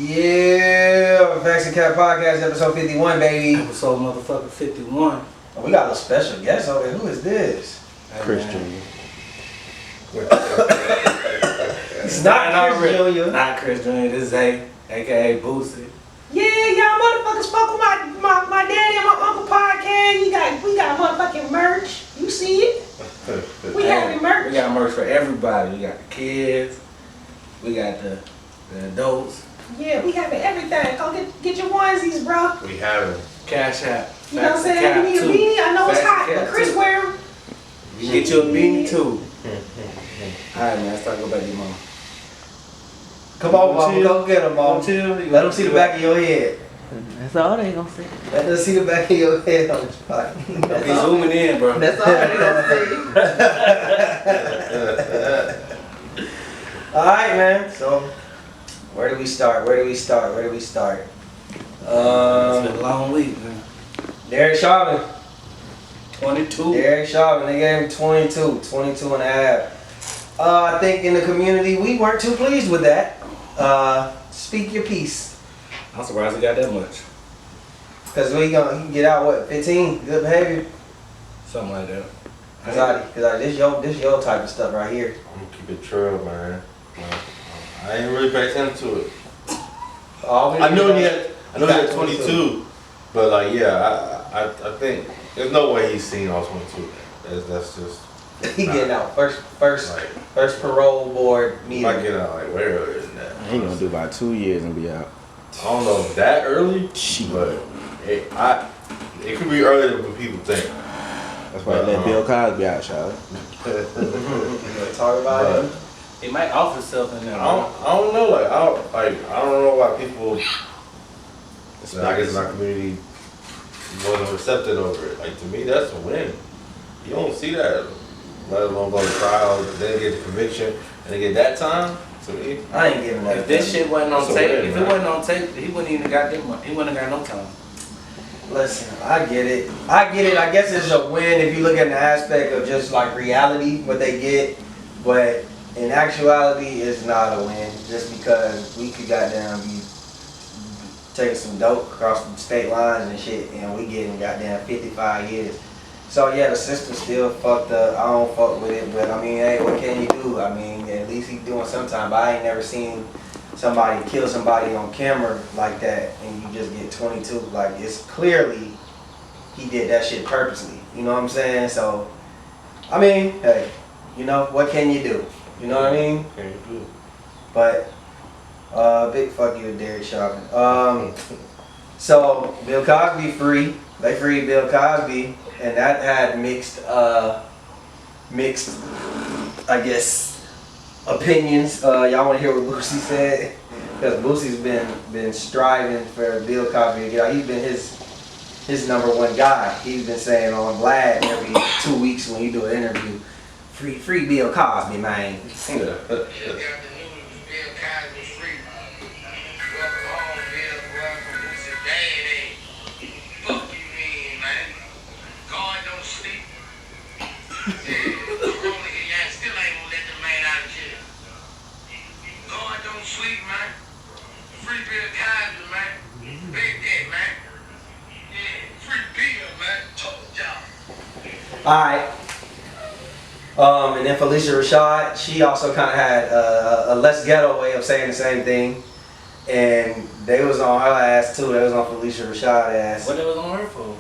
Yeah, Facts and Cap Podcast, episode 51, baby. Episode motherfucking 51. Oh, we got a special guest over here. Who is this? Chris Jr. It's not Chris Jr. Not Chris Jr. This is Zay, aka Boosie. Yeah, y'all motherfuckers fuck with my daddy and my uncle podcast. We got motherfucking merch. You see it? We having merch. We got merch for everybody. We got the kids. We got the adults. Yeah, we having everything. Go get your onesies, bro. We having Cash App. You know what I'm saying? You need a beanie. I know it's hot, but Chris wear them. You can get you a beanie too. Alright, man. Let's talk about your mom. Come on, mama. Go get them, mama. Let them see the back of your head. That's all they gonna see. Let them see the back of your head on the spot. Don't be zooming in, bro. That's all they gonna see. Alright, man. So, where do we start? It's been a long week, man. Derek Chauvin. 22. Derek Chauvin, they gave him 22 and a half. I think in the community, we weren't too pleased with that. Speak your piece. I'm surprised he got that much. Because he can get out, what, 15? Good behavior? Something like that. Cause this your type of stuff right here. I'm gonna keep it true, man. I ain't really pay attention to it. I know he had 22, but like, yeah, I think there's no way he's seen all 22. That's just. He getting out first parole board meeting. Might get out like way earlier than that. He gonna do about 2 years and be out. I don't know if that early, but it could be earlier than what people think. That's why they let Bill Cosby out, y'all. You gonna talk about him? He might off himself in there. I don't know. I don't know why people. I guess in our community wasn't receptive over it. Like, to me, that's a win. You don't see that. Let alone go to trial, then get the conviction, and then get that time. To me, I ain't giving that. If this shit wasn't on tape, win, if man. it wasn't on tape, he wouldn't even got them. He wouldn't have got no time. Listen, I get it. I guess it's a win if you look at the aspect of just like reality, what they get. But in actuality, it's not a win just because we could goddamn be taking some dope across the state lines and shit, and we getting goddamn 55 years. So yeah, the system still fucked up. I don't fuck with it, but I mean, hey, what can you do? I mean, at least he's doing sometime. But I ain't never seen somebody kill somebody on camera like that, and you just get 22. Like, it's clearly he did that shit purposely. You know what I'm saying? So, I mean, hey, you know, what can you do? You know what I mean? can you do? But big fuck you to Derek Chauvin. So Bill Cosby free. They freed Bill Cosby, and that had mixed, I guess, opinions. Y'all want to hear what Boosie said? Because Boosie's been striving for Bill Cosby to get out. He's been his number one guy. He's been saying on Vlad every 2 weeks when you do an interview, free Bill Cosby, man. Alright. And then Felicia Rashad, she also kind of had a less ghetto way of saying the same thing. And they was on her ass too. They was on Felicia Rashad ass. What it was on her for?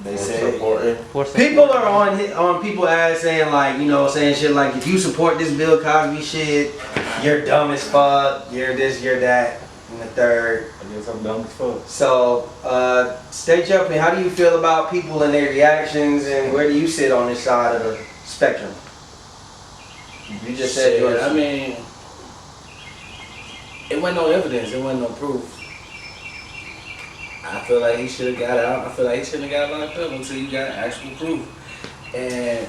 They said Supporting. people are on people ass saying like, you know, saying shit like, if you support this Bill Cosby shit, you're dumb as fuck. You're this, you're that, and the third. I guess I'm dumb as fuck. So, stay jumping. How do you feel about people and their reactions, and where do you sit on this side of the spectrum? You just said Shit, yours. I mean, it wasn't no evidence. It wasn't no proof. I feel like he should have got out. I feel like he shouldn't have got locked up until you got actual proof. And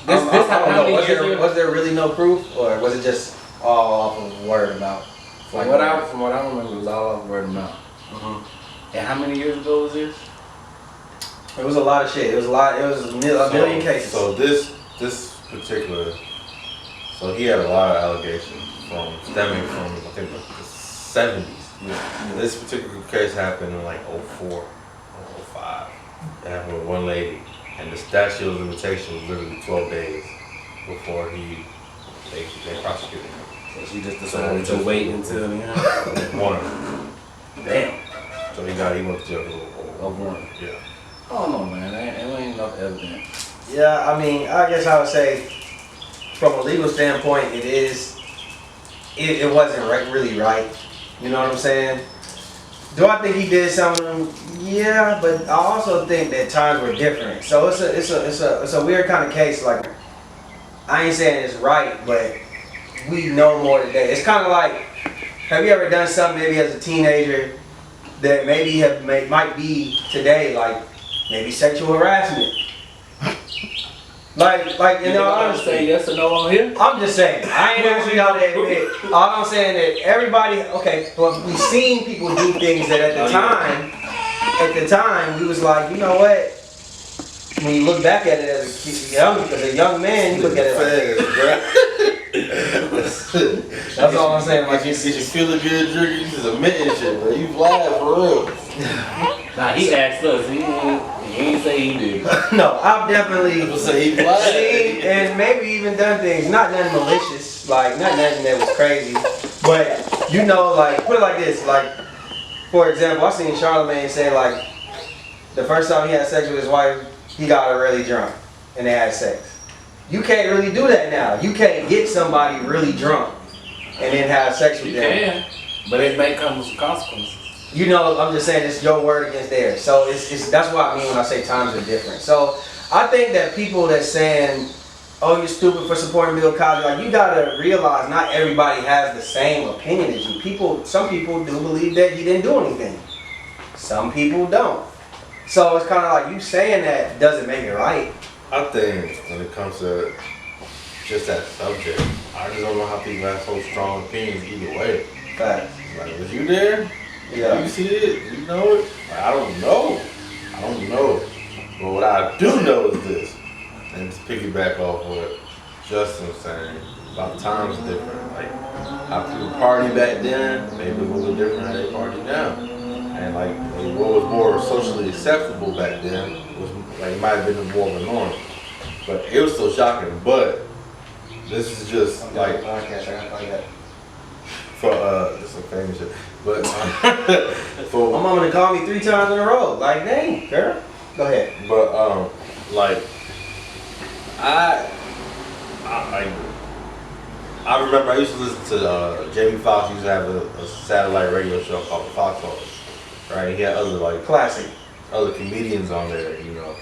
I don't know. Was there really no proof, or was it just all off of word of mouth? From what I remember, it was all off word of mouth. Mm-hmm. And how many years ago was this? It was a lot of shit. It was a million cases. So this particular, so he had a lot of allegations stemming from I think the 70s. This particular case happened in like '04 or '05. It happened with one lady, and the statute of limitation was literally 12 days before they prosecuted him. So she just decided to wait until, you know. One. Damn. So he went to jail for Of one. Yeah. I don't know, man. There ain't enough evidence. Yeah, I mean, I guess I would say, from a legal standpoint, it wasn't really right. You know what I'm saying? Do I think he did some of them? Yeah, but I also think that times were different. So it's a weird kind of case. Like, I ain't saying it's right, but we know more today. It's kind of like, have you ever done something maybe as a teenager that maybe might be today, like maybe sexual harassment? Like in all honesty. Say yes or no on here? I'm just saying, I ain't asking y'all to admit. All I'm saying that everybody, okay, but we seen people do things that at the time, we was like, you know what? When you look back at it as a young man, you look at it like, that's all I'm saying. Like, Get you feeling good, drinking, you just admitting shit, bro. You lied for real. Nah, he asked us. He ain't say he did. no, I've definitely People say he lied. seen and maybe even done things, not nothing malicious, like not nothing that was crazy, but you know, like put it like this, like for example, I seen Charlamagne say like the first time he had sex with his wife, he got her really drunk and they had sex. You can't really do that now. You can't get somebody really drunk and then have sex with You them. can, but it may come with some consequences. You know, I'm just saying it's your word against theirs. So it's that's what I mean when I say times are different. So I think that people that saying, oh, you're stupid for supporting Bill Cosby, like you gotta realize not everybody has the same opinion as you. Some people do believe that he didn't do anything. Some people don't. So it's kind of like you saying that doesn't make it right. I think when it comes to just that subject, I just don't know how people have so strong opinions either way. Facts. Like, was you there? Yeah. You see it? You know it? Like, I don't know. But what I do know is this, and to piggyback off what Justin was saying, about times different. Like, how people party back then, maybe a little bit different how they party now. And like what was more socially acceptable back then was like it might have been more of a norm. But it was still shocking. But this is just like for this is a famous shit. But My for mama done called me 3 times in a row. Like, dang, girl. Go ahead. but like I remember I used to listen to Jamie Foxx used to have a satellite radio show called The Fox Talk. Right, he had Classic. other comedians on there, you know,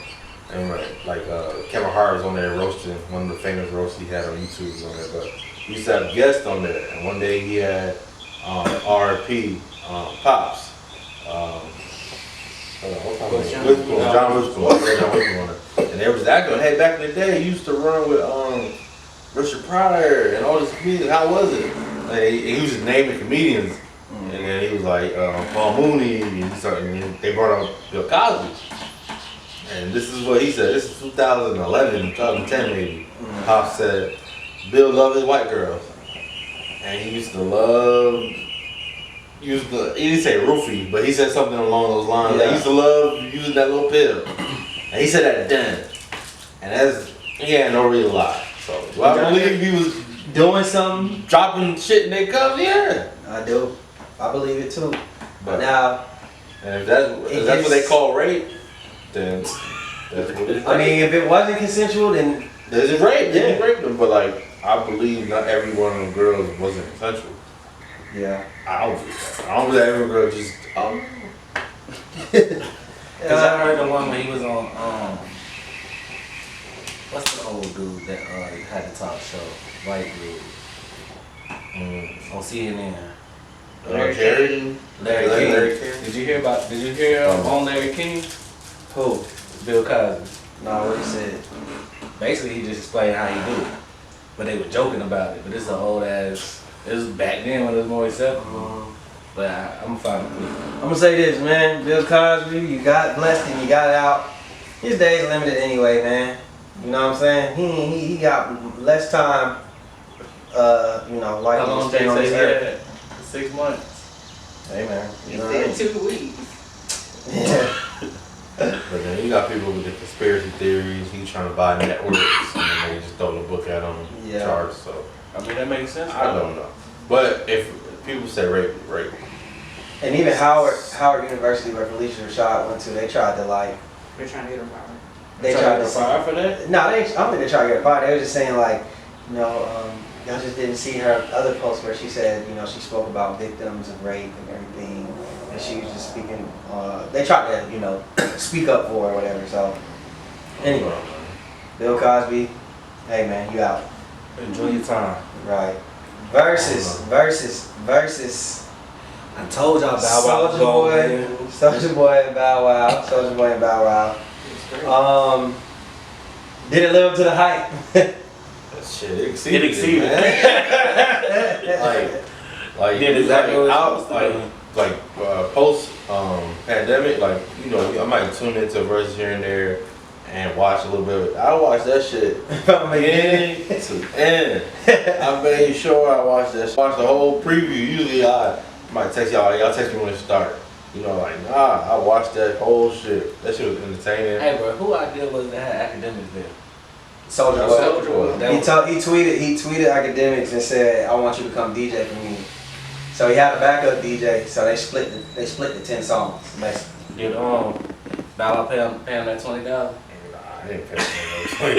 and like Kevin Hart was on there roasting one of the famous roasts he had on YouTube was on there. But he used to have guests on there, and one day he had R.P. Pops, John Witherspoon on there, and they was acting. Hey, back in the day, he used to run with Richard Pryor and all these comedians. How was it? Like, he was just naming comedians. And then he was like, Paul Mooney, and they brought up Bill Cosby. And this is what he said. This is 2011, 2010 maybe. Pop said, Bill loved his white girls. And he used to love, he didn't say roofie, but he said something along those lines. Like, he used to love using that little pill. And he said that then. And he had no real lie. So, do I believe he was Doing something. dropping shit in their cups? Yeah. I do. I believe it too. But Now, and if that's what they call rape, then that's what it is. I mean, if it wasn't consensual, then There's a rape, Yeah. they raped them, but like I believe not every one of them girls wasn't consensual. yeah. I don't believe that. I don't believe every girl just Cause I heard the one when he was on what's the old dude that had the talk show, white dude, on CNN. Larry King. Larry King. Did you hear on Larry King? Who? Bill Cosby. No, what he said. Basically, he just explained how he do it, but they were joking about it. But it's an old ass. It was back then when it was more acceptable. But I'm fine with it. I'm gonna say this, man. Bill Cosby, you got blessed and you got out. His days limited anyway, man. You know what I'm saying? He got less time. You know, like How he long was did staying they on say this he earth. had? 6 months. Hey man, you know It's what been 2 weeks. I mean? Yeah. But then you got people with the conspiracy theories. He's trying to buy networks, and then they just throw the book at him, Yeah. charge. So I mean, that makes sense. I don't know. But if people say rape, rape. And even Howard University, where Felicia Rashad went to, they tried to like, They're trying to get her fired. they tried to fire for that. No, I don't think they tried to get her fired. They were just saying like, y'all just didn't see her other post where she said, she spoke about victims of rape and everything, and she was just speaking. They tried to, speak up for her or whatever. So anyway, Bill Cosby, hey man, you out. Enjoy your time. Right. Versus. I told y'all Bow Wow was going to win. Soulja Boy and Bow Wow. Did it live up to the hype? Shit, it exceeded. It exceeded. Man. like Did exactly what it was like post pandemic, like I might tune into verses here and there and watch a little bit. I watched that shit From end to end. I made sure I watched that. Watch the whole preview. Usually I might text y'all. Y'all text me when it start. I watched that whole shit. That shit was entertaining. Hey, bro, who idea was that had academics there? Soulja Soulja Boy. Boy. He tweeted academics and said, "I want you to come DJ for me." So he had a backup DJ. So they split the 10 songs basically. Did Bow Wow pay him that $20? I didn't pay for it.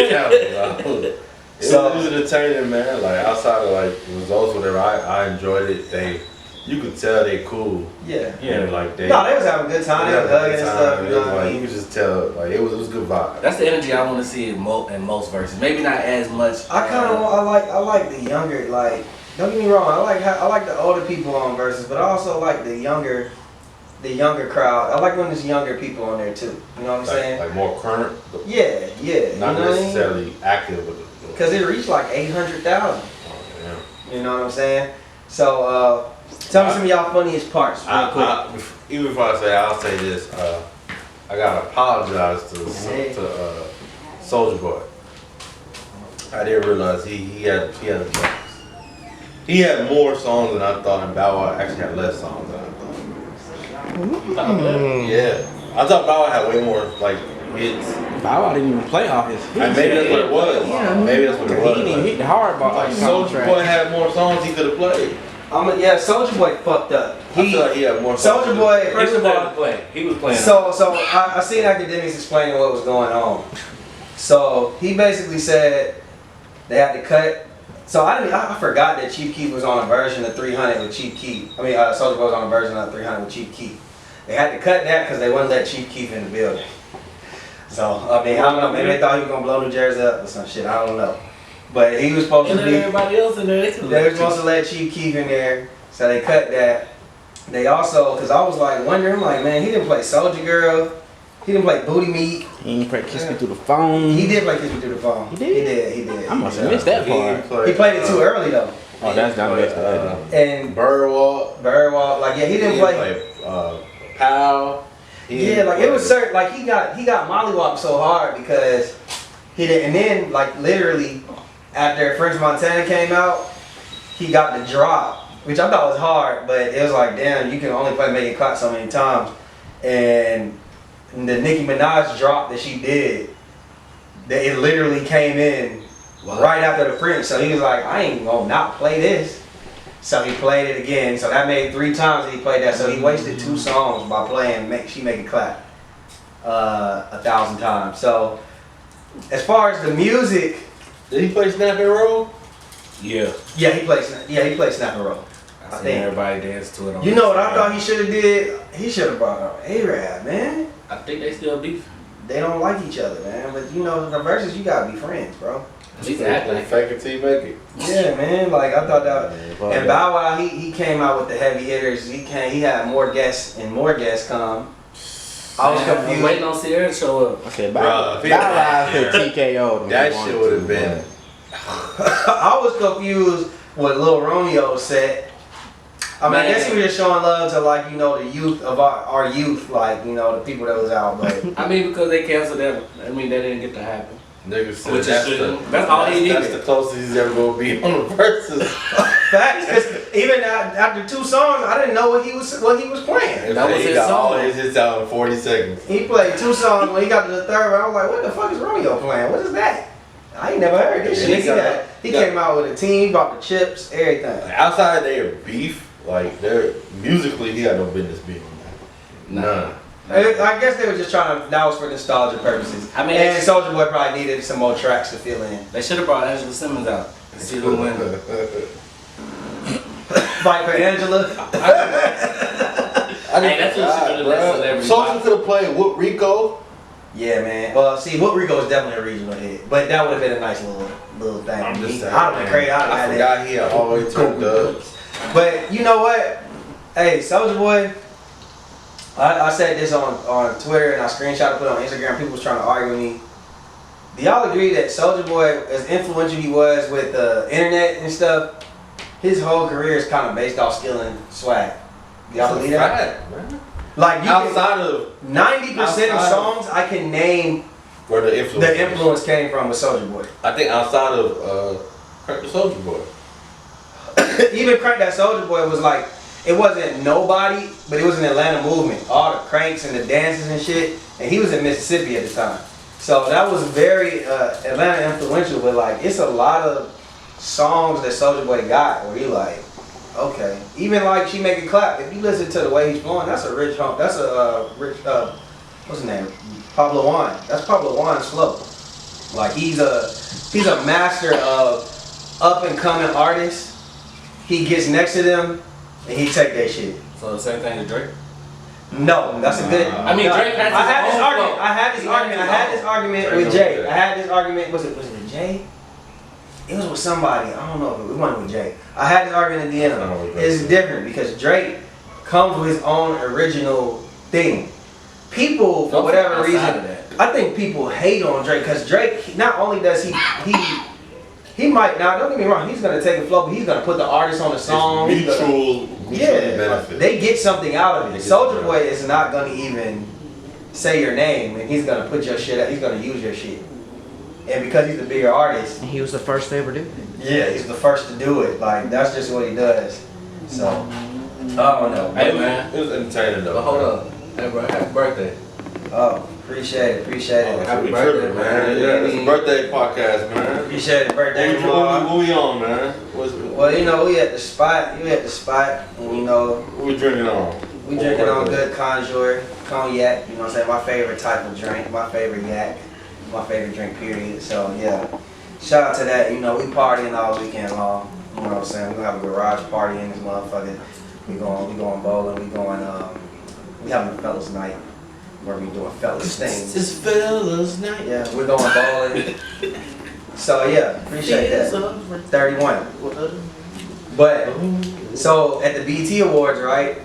It was entertaining, man. Like outside of like the results, whatever, I enjoyed it. You could tell they cool. Yeah. And like they was having a good time. They was hugging and stuff. It was like you could just tell, like it was a good vibe. That's the energy I want to see in most verses. Maybe not as much. I like the younger, like, don't get me wrong, I like the older people on verses, but I also like the younger crowd. I like when there's younger people on there too. You know what I'm saying? Like more current. Yeah. Not you know necessarily active, but because it reached like 800,000. Yeah. You know what I'm saying? So tell me some of y'all funniest parts real quick. Even if I say, I'll say this. I gotta apologize to Soulja Boy. I didn't realize he had he had more songs than I thought, and Bow Wow actually had less songs than I thought. Yeah, I thought Bow Wow had way more like hits. Bow Wow didn't even play all his hits. Maybe that's what it was. Yeah, Maybe that's what it was. He didn't hit the hard ball. Like Soulja Boy had more songs he could have played. Soulja Boy fucked up. I feel like he had more songs. Soulja Boy, first of all, he was playing. So I seen academics explaining what was going on. So he basically said they had to cut. So I forgot that Chief Keef was on a version of 300 with Chief Keef. Soulja Boy was on a version of 300 with Chief Keef. They had to cut that because they wouldn't let Chief Keef in the building. So I don't know. Maybe they thought he was gonna blow New Jersey up or some shit. I don't know. But he was supposed to be. Everybody else in there. They were supposed to let Chief Keef in there, so they cut that. They also, because I was like wondering, man, he didn't play Soulja Girl. He didn't play Booty Meat. He didn't play Kiss Me Through the Phone. He did play Kiss Me Through the Phone. He did? He did. I must have missed that part. He played it too early though. Oh, that's not missed that. And Birdwalk. he didn't play. Pow. It was certain. He got mollywopped so hard because he did, and then literally after French Montana came out, he got the drop, which I thought was hard, but it was like, damn, you can only play Megan Cott so many times. And the Nicki Minaj drop that she did, it literally came in right after the French. So he was like, I ain't gonna not play this. So he played it again. So that made 3 times that he played that. So he wasted 2 songs by playing She Make It Clap 1,000 times. So as far as the music, did he play Snap and Roll? Yeah. Yeah, he played Snap and Roll. I think everybody danced to it on You know what I thought he should have did? He should have brought out A-Rab, man. I think they still beef. They don't like each other, man. But the verses, you gotta be friends, bro. At least act like fake it till you make it. Yeah, man. I thought that. And Bow Wow, he came out with the heavy hitters. He had more guests come. I was confused. I'm waiting on Sierra to show up. I said Bow Wow could TKO. That shit would have been. I was confused with Lil Romeo's set. I guess he was just showing love to the youth of our youth, the people that was out. But because they canceled that. That didn't get to happen. Niggas said Which that's all he needed. That's the closest he's ever gonna be on the verses. facts, Even after 2 songs, I didn't know what he was playing. That was he his got song. all his hits out in 40 seconds. He played 2 songs. When he got to the third one, I was like, "What the fuck is Romeo playing? What is that?" I ain't never heard this shit. He came out with a team, bought the chips, everything. Like, outside their beef, like they're musically, he got no business being on that. None. I guess they were just trying to. That was for nostalgia purposes. I mean, and Soulja Boy probably needed some more tracks to fill in. They should have brought Angela Simmons out and see who wins. Fight for Angela. Hey, that's what she could've let celebrity Soulja pop. could have played Whoop Rico. Yeah, man. Well, see, What Rico is definitely a regional hit, but that would have been a nice little thing. I'm just saying. I'd have been crazy. I forgot he had always turned up. But you know what? Hey, Soulja Boy. I said this on Twitter and I screenshot it, put it on Instagram. People was trying to argue with me. Do y'all agree that Soulja Boy, as influential he was with the internet and stuff, his whole career is kind of based off skill and swag? Do y'all believe that? Fact, man. Like you Outside of 90% of songs I can name where the influence came from with Soulja Boy. I think outside of Crank the Soulja Boy. Even Crank That Soulja Boy was like, it wasn't nobody, but it was an Atlanta movement. All the cranks and the dances and shit. And he was in Mississippi at the time. So that was very Atlanta influential, but like it's a lot of songs that Soulja Boy got where he like, okay. Even like She Make It Clap, if you listen to the way he's flowing, that's a rich hump. That's a what's his name? Pablo Juan. That's Pablo Juan's flow. Like he's a master of up and coming artists. He gets next to them and he take that shit. So the same thing as Drake? No, that's a good. I mean, Drake has I had his this own argument. flow. I had this argument Drake with don't Jay. do that. I had this argument. Was it Jay? It was with somebody. I don't know if it wasn't with Jay. I had this argument at the end I know of what it. Drake It's did. different because Drake comes with his own original thing. People, for Don't whatever outside reason, of that. I think people hate on Drake because Drake, not only does he might, now don't get me wrong, he's gonna take a flow, but he's gonna put the artist on the song. It's he's gonna- mutually yeah, benefit. they get something out of it. They get Soulja something Boy out. is not gonna even say your name, and he's gonna put your shit out. He's gonna use your shit, and because he's the bigger artist, And he was the first to ever do it. yeah, he's the first to do it. Like that's just what he does. So I don't know. Hey, man. It was entertaining though. But hold up. Hey, bro, happy birthday. Oh, appreciate it. Happy We birthday, tripping, man. Yeah, it's a birthday podcast, man. Appreciate it. Birthday What tomorrow. we on, man? Well, you know, we at the spot. You at the spot, and you know, What we drinking on? we drinking on good conjure, cognac. You know what I'm saying? My favorite type of drink. My favorite yak. My favorite drink, period. So yeah, shout out to that. You know, we partying all weekend long. You know what I'm saying? We gonna have a garage party in this motherfucker. We going bowling. We having a fellas night where we doing fellas things. It's fellas night. Yeah, we're going bowling. So yeah, appreciate that. 31. But so at the BET Awards, right?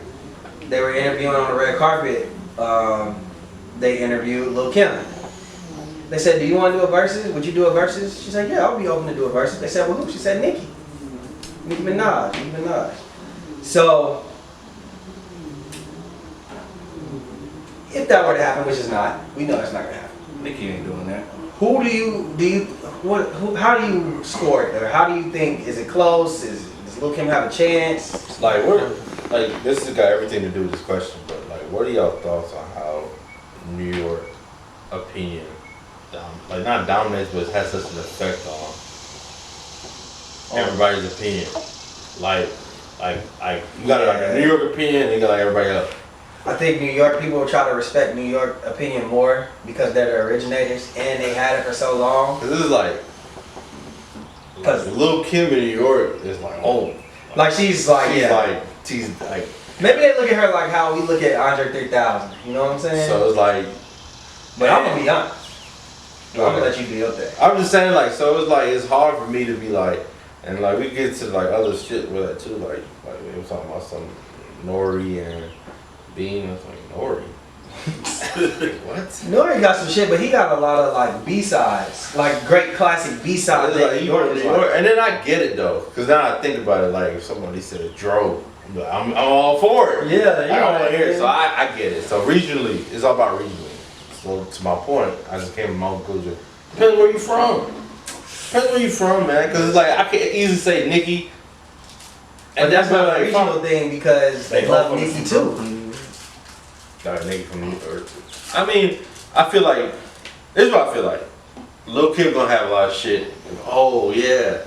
They were interviewing on the red carpet. They interviewed Lil' Kim. They said, "Do you want to do a versus? Would you do a versus?" She said, "Yeah, I'll be open to do a versus." They said, "Well, who?" She said, "Nicki Minaj." So if that were to happen, which is not, we know that's not gonna happen. Nicki ain't doing that. How do you score it? Or how do you think, is it close? Does Lil' Kim have a chance? Like this has got everything to do with this question, but like, what are y'all thoughts on how New York opinion, not dominates, but has such an effect on everybody's opinion? Like you got like a New York opinion, and you got like everybody else. I think New York people will try to respect New York opinion more because they're the originators and they had it for so long. Cause this is like Lil' Kim in New York is like, oh, Like she's like, she's like, maybe they look at her like how we look at Andre 3000. You know what I'm saying? so it's like, but I'm gonna be honest. I'm gonna let you be up there. I'm just saying like, so it's like, it's hard for me to be like, and like we get to like other shit with it too, like we were talking about some Nori and Bean. I was like, Nori? What? Nori got some shit, but he got a lot of like B-sides, like great classic B-sides. It's that like, New York is like. and then I get it though, cause now I think about it, like if somebody said Dro, I'm all for it. Yeah, I don't want to hear it, so I get it. So regionally, it's all about regionally. So to my point, I just came to my own conclusion. Depends where you from. Depends where you from, man. Cause it's like I can easily say Nicki, But that's what, not a regional thing because they They love both Nicki from- too. Got a nigga from New York. I mean, I feel like this is what I feel like. Lil Kim gonna have a lot of shit. Oh yeah,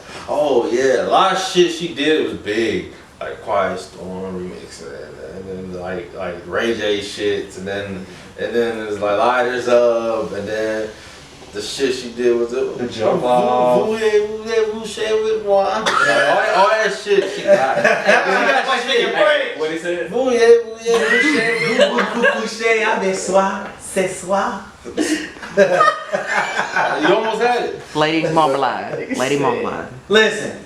a lot of shit she did was big, like Quiet Storm remix, and then like Ray J shits, and then there's like Lighters Up, and then the shit she did with the jump off. with moi. All that shit she got. Hey, what he said? Coucher avec soi, c'est soi. You almost had it. Lady Marmalade. Lady Marmalade. Listen,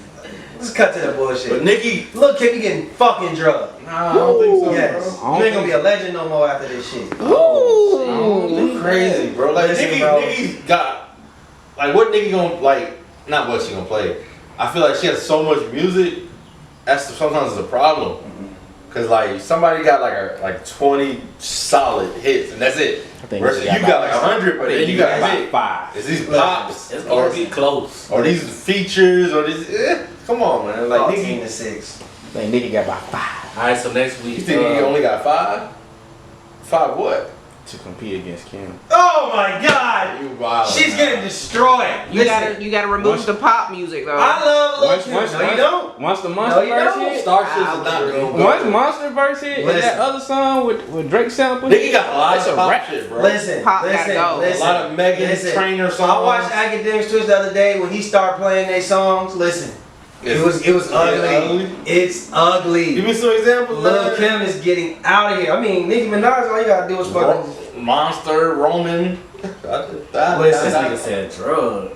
let's cut to the But bullshit. Nicki, Look, Kim, you getting fucking drugged. nah, I don't think so. Yes. I don't You ain't gonna think be a legend no more after this shit. Ooh, crazy, bro. Like Listen, Nicki, bro. Nicki's got like what Nicki gonna like? Not what she gonna play. I feel like she has so much music. That's sometimes it's a problem. Cause like somebody got like 20 solid hits and that's it. I think Versus Nicki you got got like 100, but then you got about hit. 5. Is these pops It's gonna be close. or these features or these? Come on, man. Like 14 Nicki, to 6. I think Nicki got about 5 All right, so next you week. think Nicki only got 5? 5 what? to compete against Kim. Oh my god! You wild. She's getting destroyed. You Listen, gotta remove the pop music though. I love Lil Once- Kim. once- No, you once- don't. Once the No, Monster you verse don't. hit, Starships is not good. once Monster verse hit, and that Listen. other song with Drake sample, Nicki got a lot it's of a pop rap. shit, bro. Listen, Pop gotta listen, go. listen. A lot of Megan Listen. Trainor songs. I watched Academics Twist the other day when he started playing their songs. Listen, it was ugly. It's ugly. Give me some examples. Lil man. Kim is getting out of here. I mean, Nicki Minaj, all you gotta do is fucking. Monster, Roman. Listen. This nigga said drug.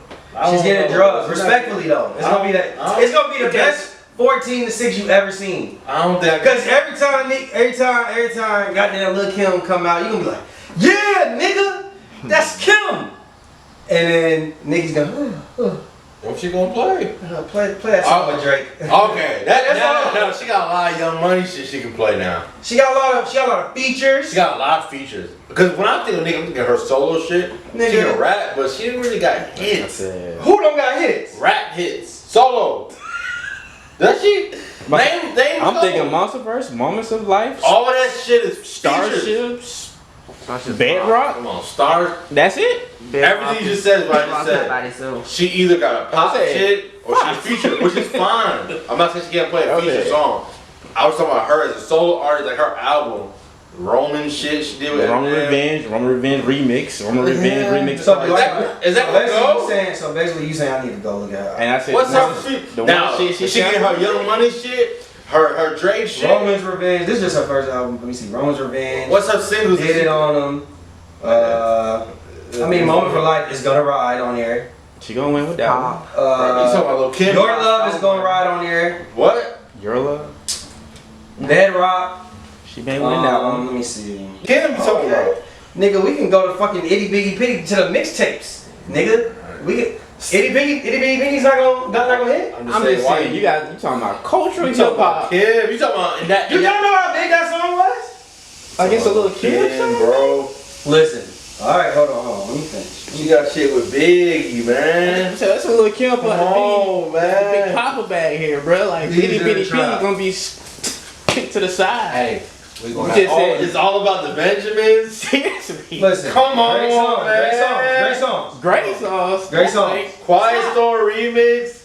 She's getting drugs. Respectfully though, it's gonna be that. It's gonna be the best 14 to 6 you ever seen. I don't think I Because every time, goddamn Lil Kim come out, you gonna be like, yeah, nigga, that's Kim. And then Nicki's gonna What's she gonna play? play that song with Drake. Okay, That's all. no, she got a lot of Young Money shit she can play now. She got a lot of features. She got a lot of features. Because when I think of Nicki, I'm thinking her solo shit. She Nigga. can rap, but she didn't really got I hits. said, Who don't got hits? Rap hits. Solo. Does she? But Name I'm solo. thinking Monster verse, Moments of Life, All that shit is features. Starships, That's just Bedrock. Come on, Stars. That's it. Everything you just said is what I just said. Everybody so. She either got a pop Okay. shit or she's featured, which is fine. I'm not saying she can't play a feature Okay. song. I was talking about her as a solo artist, like her album, Roman shit she did with Roman Eminem. Revenge remix, Roman Revenge remix. So Is that what go? So basically you saying I need to go look at her. And I said, What's no, her feat? the Now, one shit she getting her Young Money shit, her Drake shit. Roman's Revenge. This is just her first album. Let me see. Roman's Revenge. What's her singles? Did it on them. I mean, Moment for Life is gonna ride on there. She gonna win with that one. Pop. You talking about Lil Kim? Your Love is gonna ride on there. What? Your love. Bedrock. She been winning that one. Let me see. Kim you talking Okay. about? Nigga, we can go to fucking Itty Bitty Piggy to the mixtapes. Nigga, we can. Itty Bitty Piggy's not gonna hit. I'm just why saying, you talking about cultural You talking hip about hop. Kim? You talking about that? You don't know how big that song was? Against a little kid. Kim, bro. Listen. All right, hold on. Let me finish. She got shit with Biggie, man. So that's a little kid, Come but on, big man. papa bag here, bro. Like These bitty are bitty the pig trap. gonna be kicked to the side. Hey, we You gonna just Oh, said it's all about the Benjamins. seriously. Listen. Come on, great songs, man. Great songs. Great songs. Great songs. Quiet Storm remix.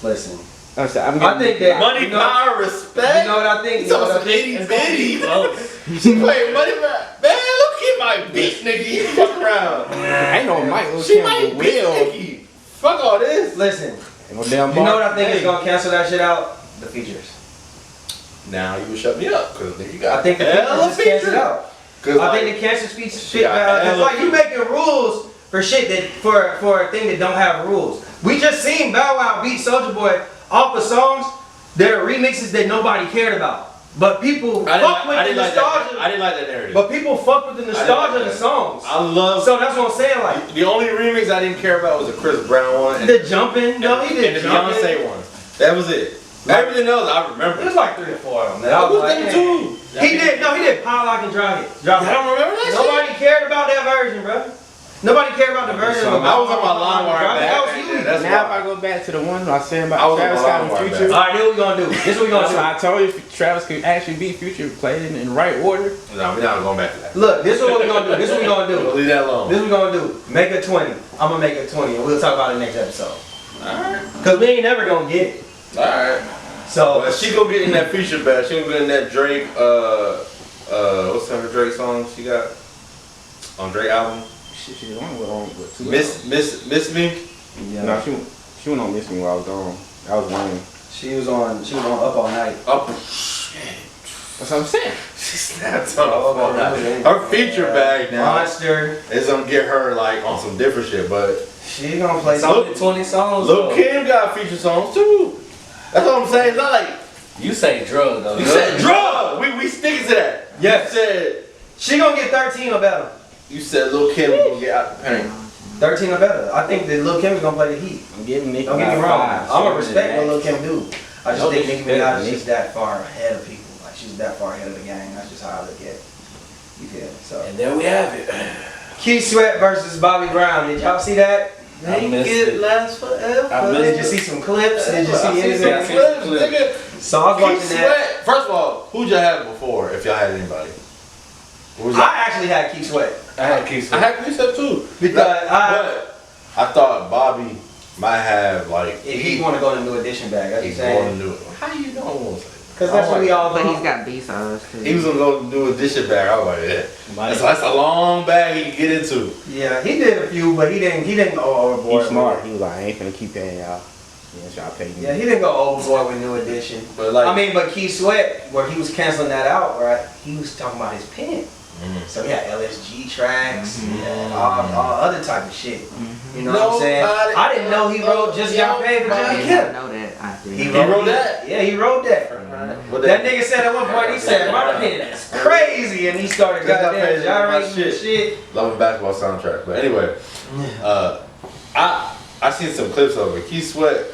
Listen. I'm I think that Money, you know, Power, Respect. You know what I think? You You know talking what I some think? itty bitty. close. She playing Money, Power. Man, look at my beat, nigga. You fuck around. ain't no Michael She Campbell might beat will. Nicki. Fuck all this. Listen. Ain't no damn You know what I bar. think is gonna cancel that shit out? The features. Now you will shut me up, cause you got I think the hella features just cancel it out. Cause I like, think the cancer speech She fit. got It's hella like you making rules for shit that for a thing that don't have rules. We just seen Bow Wow beat Soulja Boy off of songs that are remixes that nobody cared about. But people fuck with the nostalgia. I didn't like that narrative. But people fuck with the nostalgia of the that. songs. I love. So that's what I'm saying. Like The only remix I didn't care about was the Chris Brown one and, the jumping. No, he and did the jumping. Beyonce one. That was it. Everything else I remember. There's like 3 or 4 of them. That I I was was like, them man. too. He did. No, he did Potluck and Drop It. Drop I It. don't remember that shit. Nobody cared about that version, bro. Nobody cared about the version. I was on my LimeWire That was back you. then. That's now why. if I go back to the one I was saying I about was Travis on the Scott and line Future. All right, here we gonna do. This what we gonna That's why do. I told you if Travis could actually beat Future, played in the right order. No, we're not going back to that. Look, this is what we gonna do. This is what we gonna We'll do. leave that alone. This is what we gonna do. Make a 20. I'm gonna make a 20, and we'll talk about it next episode. Alright. Cause we ain't never gonna get it. Alright. So But she gonna get in that Future bag. She gonna get in that Drake, what's her Drake song she got? On Drake album? Shit, she went with two. Miss Me? yeah, No, she went on Miss Me while I was gone. That was lame. she was on Up All Night. Up. That's what I'm saying. She snapped on her feature bag now Monster. is gonna get her like on some different shit, but She gonna play It's some. only 20 songs. Lil though. Kim got feature songs too. That's what I'm saying. It's not like You say drug though. you said drug. We sticking to that. Yes. You said She gonna get 13 or better. Lil Kim gonna get out the paint. 13 or better. I think that Lil Kim is gonna play the Heat. I'm giving Nicki Don't get me about wrong. 5. I'm gonna respect what Lil Kim do. I just No think Nicki disrespect, Minaj is Nick. just that far ahead of people. Like she's that far ahead of the game. That's just how I look at it. You feel me? So And there we have it. Keith Sweat versus Bobby Brown. Did y'all see that? I missed it. last forever. I missed Did you see some clips? Did you see Yeah, anything? Nigga. So I was Keith watching that. Sweat. First of all, who'd y'all have before? If y'all had anybody, Who was y'all? I actually had Keith Sweat I had Keith I Sweat. had Keith Sweat too. because But I thought Bobby might have like if he want to go in the new edition bag, that's what he's I'm going saying. to do it. How you know? Because that's what we all But do. he's got B-sides too. He was gonna go do a dish bag. I was like, yeah. That's a long bag he can get into. Yeah, he did a few, but he didn't go overboard. He's smart. He was like, I ain't finna keep paying y'all. Yeah, y'all pay me. Yeah, he didn't go overboard with New Edition. But like, I mean, but Keith Sweat, where he was canceling that out, right? He was talking about his pen. Mhm. So he had LSG tracks, he had all other type of shit. You know what I'm Nobody saying? I didn't know he wrote Just Got Paid for I Johnny did Kip. not know that. I did. He not. wrote that? Yeah, he wrote that. But That nigga said at one point, he said, my pen is crazy, and he started Just Got goddamn Paid is my gyrating and shit. shit. Love a basketball soundtrack. But anyway, I seen some clips of it. Keith Sweat,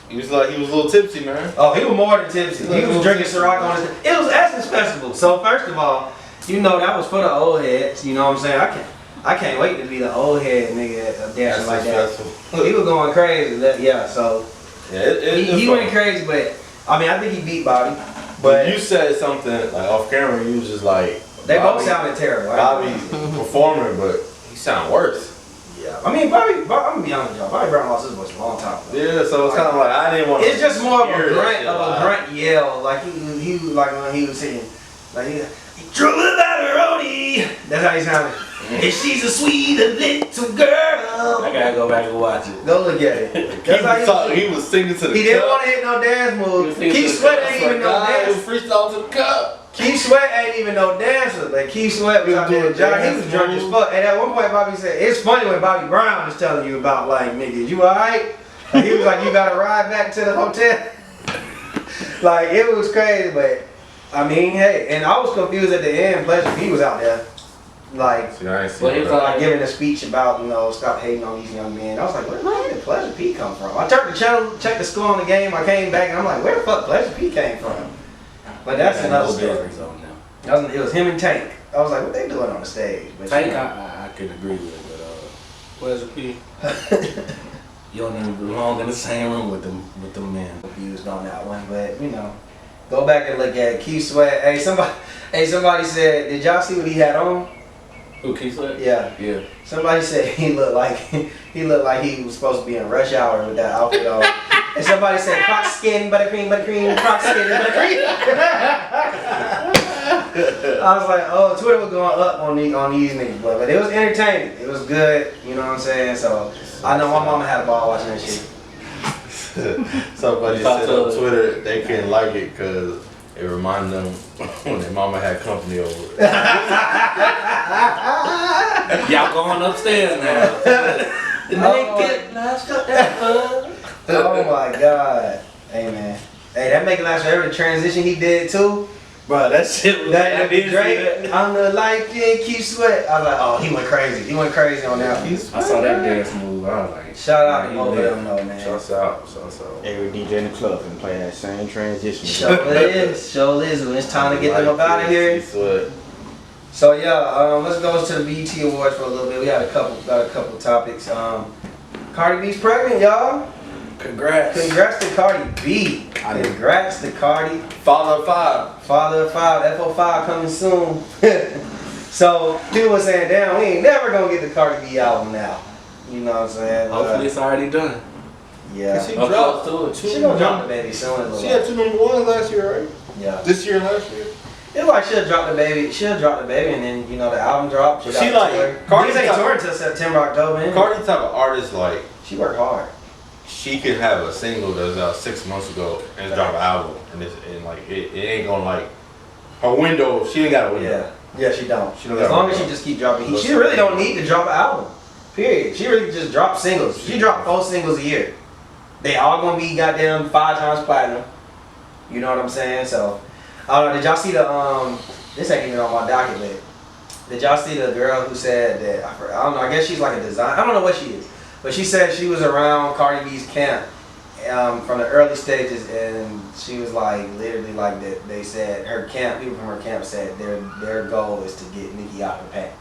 he was a little tipsy, man. Oh, he was more than tipsy. He was drinking Ciroc on his. It was Essence Festival. So first of all, you know that was for the old heads. You know what I'm saying? I can't wait to be the old head nigga dancing like that. He was going crazy. Yeah. So Yeah, he went crazy, but I mean I think he beat Bobby. But you said something like off camera. You was just like they both Bobby- sounded terrible. Bobby performing, but he sound worse. Yeah. I mean Bobby. I'm gonna be honest with y'all. Bobby Brown lost his voice a long time ago. Yeah, so it's kind of like I didn't want. It's just more of hear a that grunt, shit of a live. grunt yell. Like he like when he was singing, like he drew a macaroni. That's how he sounded. And she's a sweet little girl. I gotta go back and watch it. Go look at it. That's how He was singing to the he didn't cup. want to hit no dance He moves. was singing Keith to the Sweat cup. ain't even no He was dance. freestyle to the cup. Keith Sweat ain't even no dancer. Like Keith Sweat was out there. He was drunk as fuck. And at one point, Bobby said, "It's funny when Bobby Brown is telling you about like niggas. You alright?" Like, he was like, "You got to ride back to the hotel." Like it was crazy, but I mean, hey, and I was confused at the end. Pleasure P was out there, like See, I ain't seen Well, he was that. like giving a speech about stop hating on these young men. I was like, where did Pleasure P come from? I turned the channel, checked the score on the game. I came back and I'm like, where the fuck Pleasure P came from? But that's another story. business on them. It was him and Tank. I was like, what they doing on the stage? But Tank, you know. I can agree with it, but Pleasure P. You don't even belong in the same room with them men. Confused on that one, but go back and look at it. Keith Sweat. Hey, somebody said, did y'all see what he had on? Who, Keith Sweat? Yeah. Yeah. Somebody said he looked like he was supposed to be in Rush Hour with that outfit on. And somebody said croc skin, buttercream, croc skin, buttercream. I was like, oh, Twitter was going up on these niggas, but it was entertaining. It was good, you know what I'm saying? So I know my mama had a ball watching that shit. Somebody Talk said to on us. Twitter they couldn't like it because it reminded them when their mama had company over. Y'all going upstairs now. Oh my god. Hey man. Hey, that Make It Last Forever, the transition he did too. Bro, that shit was That Drake, I'm the light in Keith Sweat. I was like, oh, he went crazy. He went crazy on that one. I saw that dance move. I was like, Shout out to he both of lit. them though, man. Shouts out. Every DJ in the club can play that same transition. Show is. It's time to get them up out of here. Keith Sweat. So yeah, let's go to the BET Awards for a little bit. We got a couple topics. Cardi B's pregnant, y'all. Congrats. Congrats to Cardi B. I did. Congrats to Cardi. Father of 5. Father of 5, FO5 coming soon. So people were saying, damn, we ain't never gonna get the Cardi B album now. You know what I'm saying? Hopefully it's already done. Yeah. She Up dropped close to it. She gonna drop the baby soon. She had 2 number 1s last year, right? Yeah. This year and last year. It's like she'll drop the baby. She'll drop the baby, and then the album drop. She got like- tour. Cardi Niggas ain't type- touring till September, October. innit? Cardi type of artist, like, She worked hard. she could have a single that was out 6 months ago and drop an album, and like it ain't gonna like her window. She ain't got a window. Yeah, she don't. She don't As got long one. as she just keep dropping. She really don't need to drop an album. Period. She really just drops singles. She drop 4 singles a year. They all gonna be goddamn 5 times platinum. You know what I'm saying? So, I don't know. Did y'all see the This ain't even on my docket list. Did y'all see the girl who said that? I don't know. I guess she's like a designer. I don't know what she is, but she said she was around Cardi B's camp from the early stages, and she was like literally like that. They said her camp, people from her camp said their goal is to get Nicki out the pack.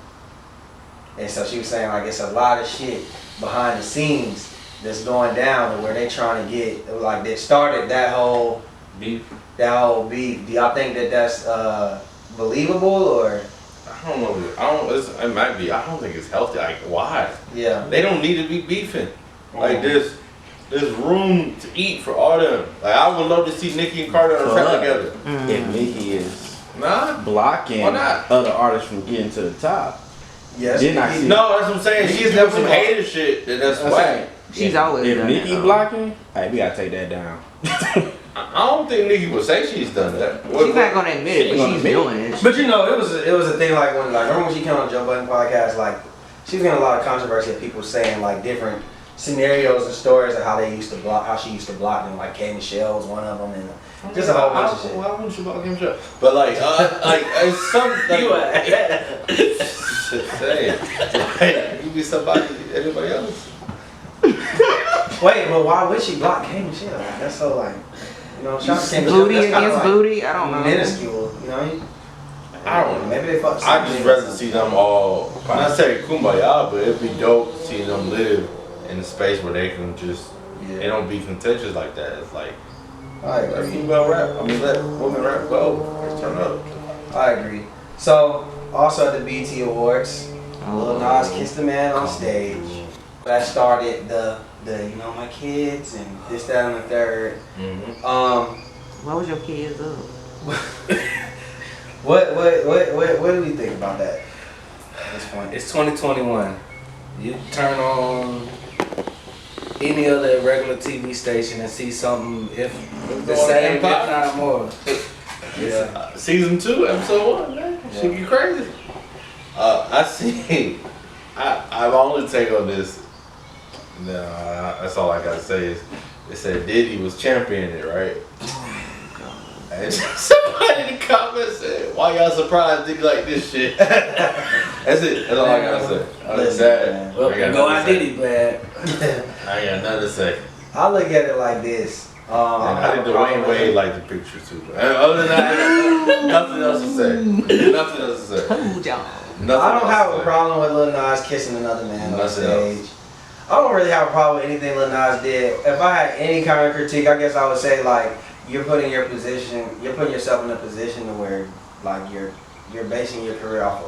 And so she was saying like it's a lot of shit behind the scenes that's going down to where they trying to get like they started that whole Beef. beef. Do y'all think that that's believable or? I don't know. It might be. I don't think it's healthy. Like, why? Yeah. They don't need to be beefing. Like, there's room to eat for all them. Like, I would love to see Nicki and Cardi on a track together. If Nicki is Nah. blocking Why not? other artists from getting to the top, Yes. Didn't I see- No, that's what I'm saying. Nicki's She's doing some definitely- hater shit. That's I'm why. saying, She's always if done Nicki that, though. blocking, hey, we gotta take that down. I don't think Nicki would say she's done that. She's not gonna admit it, but she's doing it. But it was a thing like when remember when she came on Joe Budden podcast, like she was getting a lot of controversy of people saying like different scenarios and stories of how she used to block them, like K Michelle was one of them, and just a whole bunch of shit. Why wouldn't you block him? But like it's some like, shit saying. You be somebody, anybody else. Wait, but why would she block K Michelle? Like, that's so like, shout out to K Michelle. Booty That's kinda against like booty, I don't know. minuscule, I don't know. Maybe they fuck. I just rather see them all. Not say kumbaya, but it'd be dope seeing them live in a space where they can just. They don't be contentious like that. It's like I let agree. female rap. I mean, let women rap go. Let's turn up. I agree. So also at the BET Awards, Lil Nas kissed the man on stage. That started the my kids and this, that, and the third. Why was your kids up? What do we think about that at this point? It's 2021. You turn on any other regular TV station and see something, if the Going same, if Empire? not more. Yeah. Season 2, episode 1, man. Shit get crazy. I see. I've only take on this. No, that's all I gotta say is they said Diddy was championing it, right? And somebody in the comments said, "Why y'all surprised Diddy like this shit?" That's it. That's all I gotta say. Other than that, Well, I got go nothing out to say. Diddy, bad. I ain't got nothing to say. I look at it like this. And I think Dwayne Wade liked the picture too. Other than that, nothing else to say. Nothing else to say. Hold y'all. Nothing I don't else have to a say. problem with Lil Nas kissing another man on Nothing stage. else. I don't really have a problem with anything Lil Nas did. If I had any kind of critique, I guess I would say like you're putting yourself in a position to where like you're basing your career off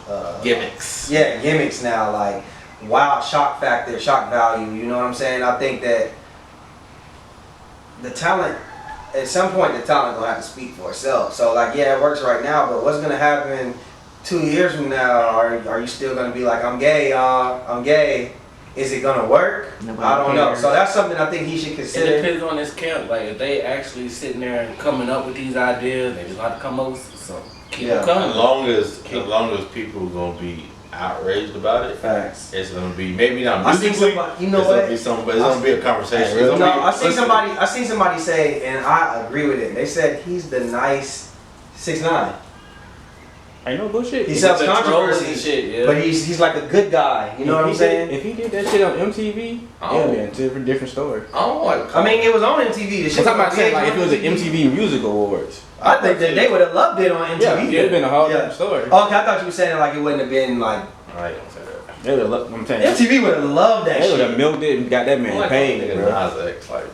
of Gimmicks. Yeah, gimmicks now, like wow, shock factor, shock value, you know what I'm saying? I think that the talent, at some point the talent gonna have to speak for itself. So like yeah, it works right now, but what's gonna happen 2 years from now? Are you still gonna be like, I'm gay, y'all, I'm gay? Is it gonna work? Nobody I don't know. cares. So that's something I think he should It consider. depends on this camp. Like, if they actually sitting there and coming up with these ideas, they just have to come up with some. Keep Yeah. them coming. As long as people are gonna be outraged about it, Facts. it's gonna be maybe not I seen musically. somebody, you know it's what? gonna be something, but it's gonna be a conversation. It's No, gonna be I seen listening. somebody say, and I agree with it. They said he's the nice 6ix9ine. Ain't no bullshit. He With sells the trolls controversy, and shit, yeah. but he's like a good guy. You know what I'm saying? If he did that shit on MTV, it'd be a different story. I don't like. I mean, it was on MTV. The I'm shit talking about was saying on like if it was an MTV Music Awards. I think that they would have loved it on MTV. Yeah, it'd been a whole Yeah. different story. Okay, I thought you were saying like it wouldn't have been like. I ain't gonna say that. They would have, I'm saying, MTV would have loved that they would have shit. milked it and got that I man like paid, nigga bro. Nas X, like,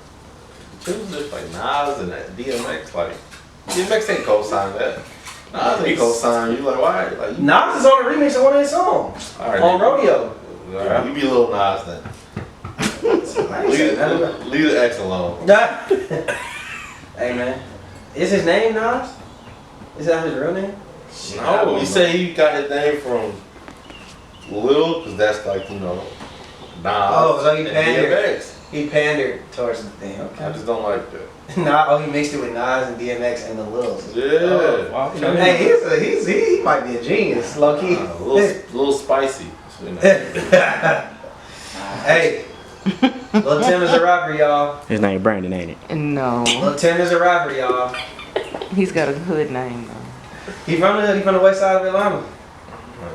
choose just like Nas and that DMX, like, DMX ain't co-sign that. Nas ain't co-sign you, like, why? Like, you, Nas is on the remix of one of his songs all right, on nigga. Rodeo. All right, you be a little Nas then. I ain't saying nothing about- Leave the X alone. Hey man, is his name Nas? Is that his real name? No, he said he got his name from Lil, because that's like, you know, Nas. Oh, so he and pandered. DMX. He pandered towards the thing. I Okay. just don't like that. Nah, he mixed it with Nas and DMX and the Lils. Yeah. Wow. Hey, he might be a genius, low key. A little spicy. You know. Hey, Lil Tim is a rapper, y'all. His name Brandon, ain't it? No, Lil Tim is a rapper, y'all. he's got a hood name though. He from the west side of Atlanta.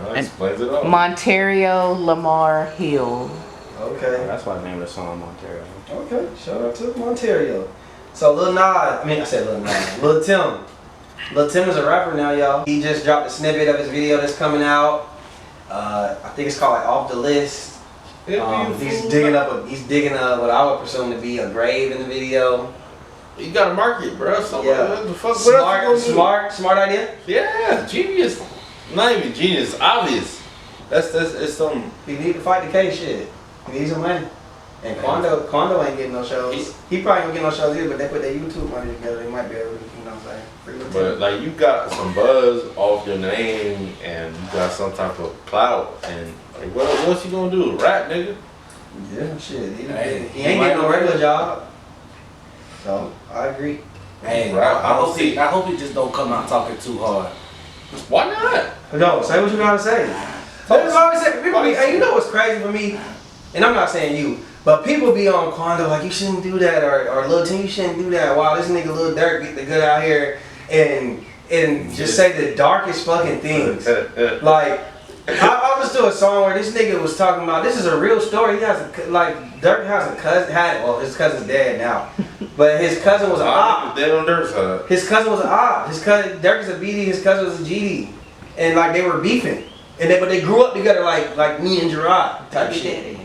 That explains it all. Monterio Lamar Hill. Okay. That's why I named the song Ontario. Okay. Shout out to Monterio. So Lil Nas, Lil Tim. Lil Tim is a rapper now, y'all. He just dropped a snippet of his video that's coming out. I think it's called like Off the List. He's digging up what I would presume to be a grave in the video. You gotta market, bro. So Yeah. what the fuck? What else you gonna do? Smart idea. Yeah, genius. Not even genius. Obvious. It's some. He need to fight the case shit. He needs some money. And Quando ain't getting no shows. He probably ain't gonna get no shows either, but they put their YouTube money together, they might be able to, you know what I'm saying? Free Lil Tim. But like you got some buzz off your name, and you got some type of clout, and like what else you gonna do? Rap, nigga. Yeah, shit. He Hey, ain't getting no regular job. So I agree. Hey, Right, I hope he just don't come out talking too hard. Why not? No, say what you gotta say. That's what I always say. People be, hey, you know what's crazy for me? And I'm not saying you, but people be on Quando like you shouldn't do that, or Lil Tim, you shouldn't do that. Wow, this nigga Lil Durk get the good out here and just say the darkest fucking things. Like I was doing a song where this nigga was talking about this is a real story. He has Durk has a cousin. His cousin's dead now, but his cousin was an op. Dead on Dirk's side. His cousin was an op. His cousin Durk is a BD. His cousin was a GD, and like they were beefing, but they grew up together like me and Gerard type shit.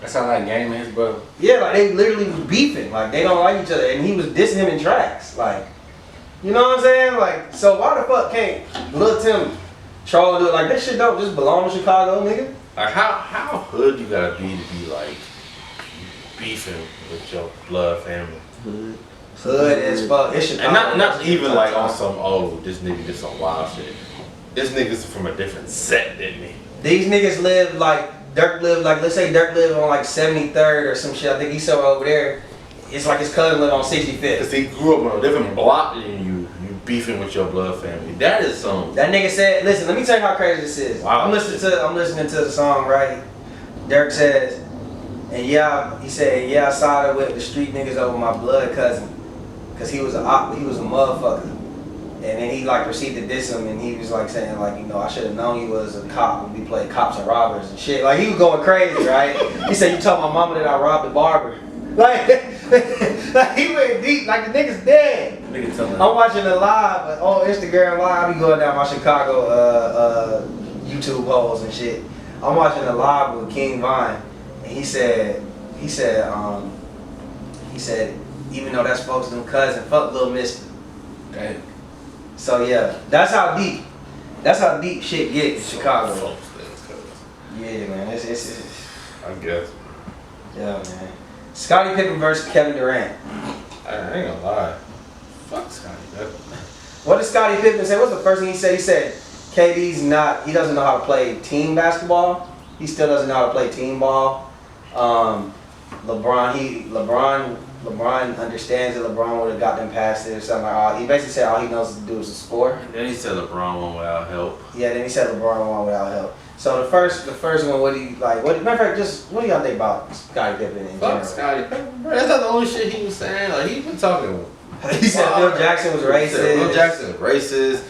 That sound like Game and his brother. Yeah, like they literally was beefing. Like they don't like each other, and he was dissing him in tracks. Like, you know what I'm saying? Like, so why the fuck can't Lil Tim troll and do it? Like this shit don't just belong to Chicago, nigga. Like how hood you gotta be to be like beefing with your blood family? Hood as fuck. It's Chicago. And not even like on some this nigga did some wild shit. This nigga's from a different set than me. These niggas live like Dirk lived like, let's say Dirk lived on like 73rd or some shit. I think he's somewhere over there. It's like his cousin lived on 65th. Cause he grew up on a different block than you. You beefing with your blood family. That is some. That nigga said, listen, let me tell you how crazy this is. Wow. I'm listening to the song, right? Dirk says, he said, I sided with the street niggas over my blood cousin. Cause he was a motherfucker. And then he like proceeded to diss him, and he was like saying like, you know, I should have known you was a cop when we played cops and robbers and shit. Like he was going crazy, right? He said, you told my mama that I robbed the barber. Like, like he went deep, like the nigga's dead. Nigga tell I'm watching it live, but on Instagram live, I be going down my Chicago YouTube holes and shit. I'm watching it live with King Vine, and he said, even though that's folks them cousin, fuck Lil Mister. Damn. So yeah, that's how deep shit get in Chicago. Folks, things, cuz. Yeah, man, it's I guess. yeah, man. Scottie Pippen versus Kevin Durant. I ain't gonna lie. Fuck Scottie Pippen. What did Scottie Pippen say? What's the first thing he said? He said KD's he doesn't know how to play team basketball. He still doesn't know how to play team ball. LeBron understands that LeBron would have got them past it or something. He basically said all he knows to do is to score. Then he said LeBron won without help. Yeah, then he said LeBron won without help. So the first one, what do y'all think about Scottie Pippen in general? Fuck Scottie Pippen, bro. That's not the only shit he was saying. Like he been talking. He said Phil Jackson was racist. He said Phil Jackson was racist.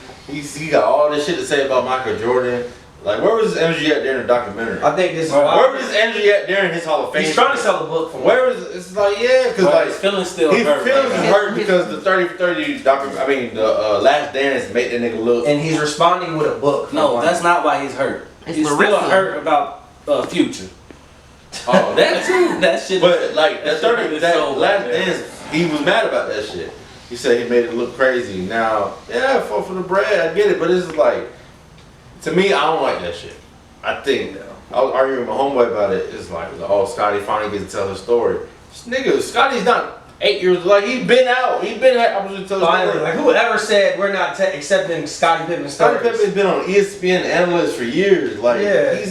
He got all this shit to say about Michael Jordan. Like where was his energy at during the documentary? I think this is where was his energy at during his Hall of Fame? He's trying to sell the book for Where was it's like because like His feelings still his hurt. feelings right is now. hurt because the 30-30 the Last Dance made that nigga look. and he's responding with a book. No, that's not why he's hurt. It's He's still Larissa. hurt about Future. Oh, that too. That shit. But like that shit last man. dance, he was mad about that shit. He said he made it look crazy. Now, yeah, for the bread, I get it, but it's just like, to me, I don't like that shit. I think I was arguing with my homeboy about it. It's like, oh, Scotty finally gets to tell his story. This nigga, Scotty's not 8 years. Like he been out. He been out. I'm just tell his Finally, story. like whoever said we're not accepting Scottie Pippen's Scottie stories. Pippen's been on ESPN analyst for years. Like Yeah.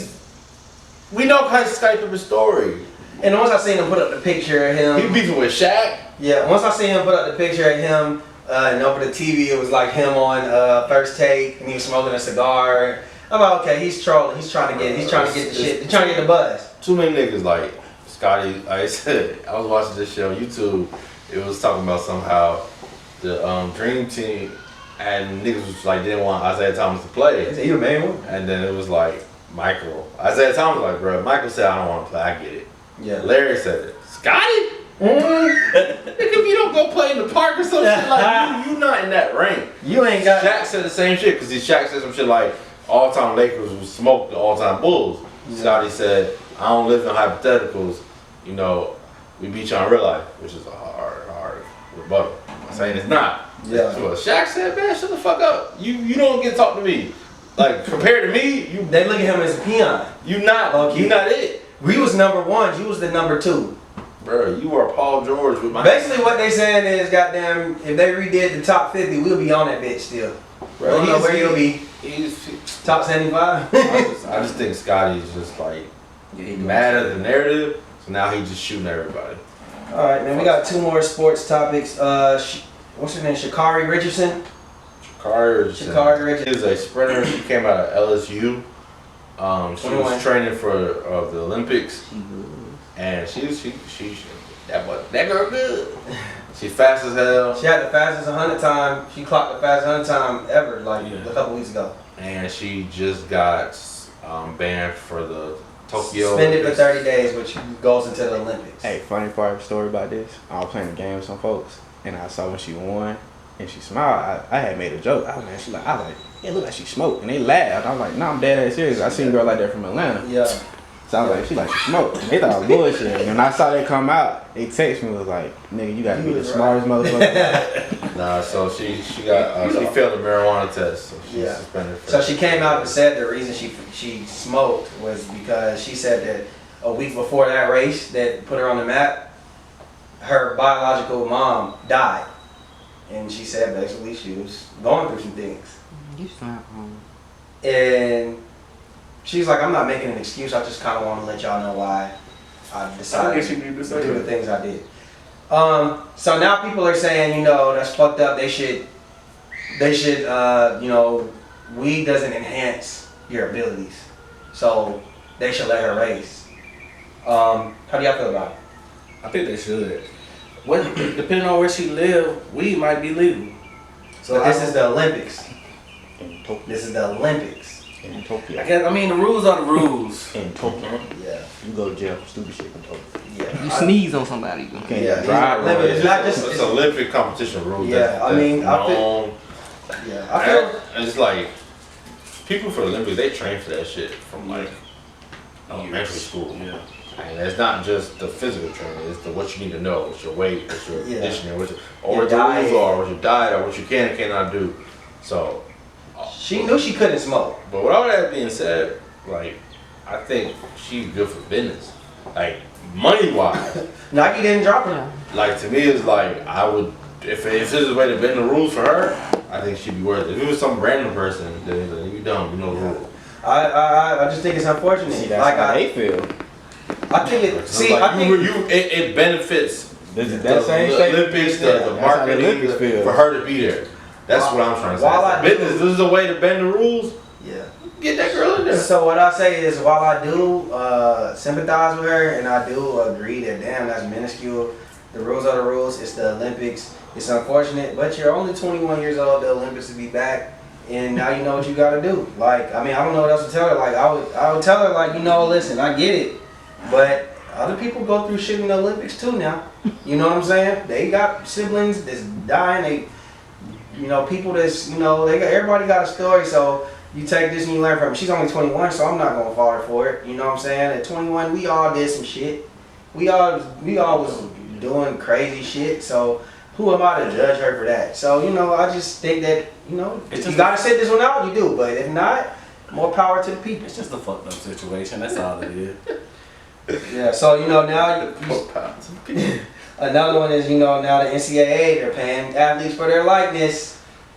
we know kind of Scottie Pippen's story. And once I seen him put up the picture of him, He beefing with Shaq. yeah. Once I seen him put up the picture of him, and over the TV, it was like him on First Take, and he was smoking a cigar. I'm like, okay, he's trolling. He's trying to get the shit. He's trying to get the buzz. Too many niggas like Scotty. Like I said, I was watching this shit on YouTube. It was talking about somehow the Dream Team and niggas was like didn't want Isaiah Thomas to play. Is he the main one? And then it was like Michael. Isaiah Thomas was like, bro, Michael said I don't want to play. I get it. Yeah. Larry said it. Scotty? Nigga, if you don't go play in the park or some shit like you not in that rank. You ain't got. Shaq said the same shit because Shaq said some shit like all-time Lakers would smoke the all-time Bulls. Yeah. Scotty said, I don't live in hypotheticals. You know, we beat you in real life, which is a hard rebuttal. I'm saying it's not. Yeah. So what Shaq said, man, shut the fuck up. You don't get to talk to me. Like compared to me, They look at him as a peon. you not it. We was number one. You was the number two. Bro, you are Paul George with my Basically, what they saying is, goddamn, if they redid the top 50, we'll be on that bitch still. Bro, I don't know where you'll be. He's Top 75. I just think Scotty's just like mad at the narrative, so now he's just shooting everybody. All right, man. We got two more sports topics. What's her name? Sha'Carri Richardson. Sha'Carri Richardson. is a sprinter. She came out of LSU. She 21. was training for the Olympics, and she that girl good. She's fast as hell, She had the fastest 100 time. She clocked the fastest 100 time ever, like Yeah. a couple weeks ago. and she just got banned for the Tokyo. Suspended for Olympics. 30 days, which goes into the Olympics. Hey, funny part of the story about this. I was playing a game with some folks, and I saw when she won, and she smiled. I had made a joke. I was like, it looked like she smoked, and they laughed. I was like, nah, I'm dead ass serious. I seen a girl like that from Atlanta. Yeah. So I was like, she smoked. And they thought I was bullshit. And when I saw that come out, they texted me, was like, nigga, you gotta be the smartest motherfucker. Nah, so she got she failed the marijuana test, so she's Yeah. suspended. For So she came out and said the reason she smoked was because she said that a week before that race that put her on the map, her biological mom died. And she said basically she was going through some things. You sound wrong. And she's like, I'm not making an excuse, I just kind of want to let y'all know why I decided to do the things I did. So now people are saying, you know, that's fucked up. They should, you know, weed doesn't enhance your abilities. So they should let her race. How do y'all feel about it? I think they should. When, depending on where she live, weed might be legal. So this is the Olympics. In Tokyo. This is the Olympics. In Tokyo. I mean, the rules are the rules. In Tokyo. Yeah. You go to jail for stupid shit in Tokyo. Yeah. You sneeze on somebody. You Can't Yeah, drive. these are right? It's not just- it's Olympic competition rules. Yeah, I mean, I feel- Yeah. I feel. It's like people for the Olympics, they train for that shit from like elementary school. Yeah. And it's not just the physical training; it's the what you need to know, what's your weight, what's your Yeah. conditioning, or Your what the diet. rules are, what your diet are, what you can and cannot do. So, She knew she couldn't smoke. but with all that being said, like I think she's good for business, like money wise. Nike didn't drop her. Yeah. Like to me, it's like I would if this is a way to bend the rules for her, I think she'd be worth it. If it was some random person, then like, you don't, you know the rules. I just think it's unfortunate. See, that's Like how I they feel. think it. See, Like, I think it benefits That same the statement. Olympics, Yeah, the that's how the marketing Olympics feel. for her to be there. That's what I'm trying to say. While It's I the do- business. This is a way to bend the rules. yeah. Get that girl in there. So what I say is, while I do sympathize with her, and I do agree that damn, that's minuscule. The rules are the rules. It's the Olympics. It's unfortunate, but you're only 21 years old. The Olympics will be back, and now you know what you got to do. Like, I mean, I don't know what else to tell her. Like, I would tell her, like, you know, listen, I get it, but other people go through shit in the Olympics too now. You know what I'm saying? They got siblings that's dying. They, you know, people that's, you know, everybody got a story. So You take this and you learn from it. She's only 21, so I'm not gonna fault her for it. You know what I'm saying? At 21, we all did some shit. We all was doing crazy shit. So who am I to judge her for that? So you know, I just think that if you gotta sit this one out, you do. But if not, more power to the people. It's just a fucked up situation. That's all it is. Yeah. So now another one is now the NCAA they're paying athletes for their likeness.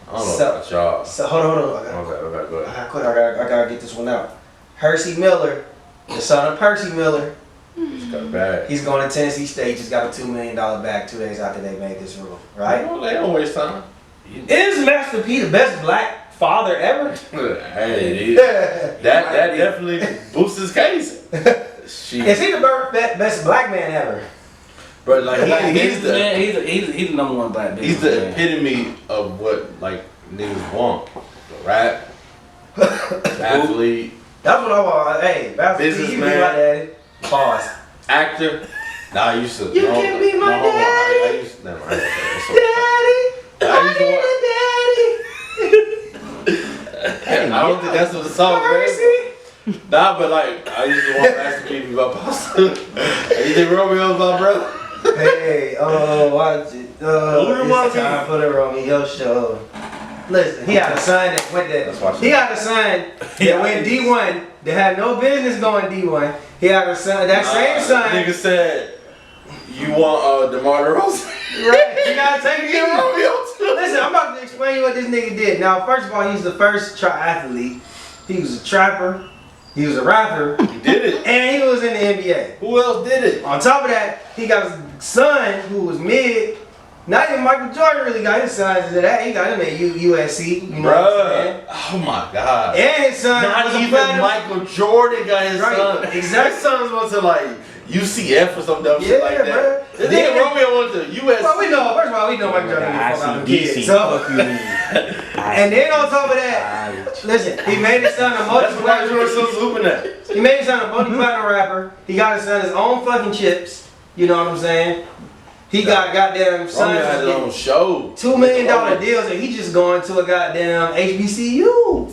I don't know about y'all. So hold on. Okay, go ahead. I gotta get this one out. Hersey Miller, the son of Percy Miller, Just got bad. he's going to Tennessee State. Just got a $2 million bag 2 days after they made this rule. Right? Well, they don't waste time. Is Master P the best black father ever? Hey, that definitely boosts his case. Is he the best black man ever? But like He's the number one black dude. he's the epitome of what like niggas want. Rap, athlete, That's what I want. Hey, Master P, you be my Businessman. daddy. Pause. actor. Nah, I used to. You can be my hold on. daddy. I used to. Never mind. Daddy, I don't think that's what the song is. Nah, but like I used to want Master P to be my pastor. You think Romeo was my brother? Hey, watch it. It's time for the Romeo show. Listen, he had a son that went there. Let's watch it. He had a son that went D1 that had no business going D1. He had a son, that same son. Nigga said, you want DeMar DeRozan? Right, you gotta take it Get easy. Romeo too. Listen, I'm about to explain you what this nigga did. Now, first of all, he's the first triathlete. He was a trapper. He was a rapper. He did it. And he was in the NBA. Who else did it? On top of that, he got a son who was mid. Not even Michael Jordan really got his sons into that. He got him at USC. You know what I'm saying? Oh my God. And his son Not was a even platinum. Michael Jordan got his Right, son. exactly. His son was to like UCF or some dumb shit Yeah, like that. bruh. This Then- nigga Romeo went to USC. Well, we know. First of all, we know Michael Jordan didn't fuck out them kids. ICDC. So, Fuck you. and then on top of that, listen, he made his son a That's what Michael multi-platinum. Jordan's hooping at. He made his son a multi-platinum rapper. He got his son his own fucking chips. You know what I'm saying? He got goddamn sons Romeo had his own show. $2 million deals, and he just going to a goddamn HBCU.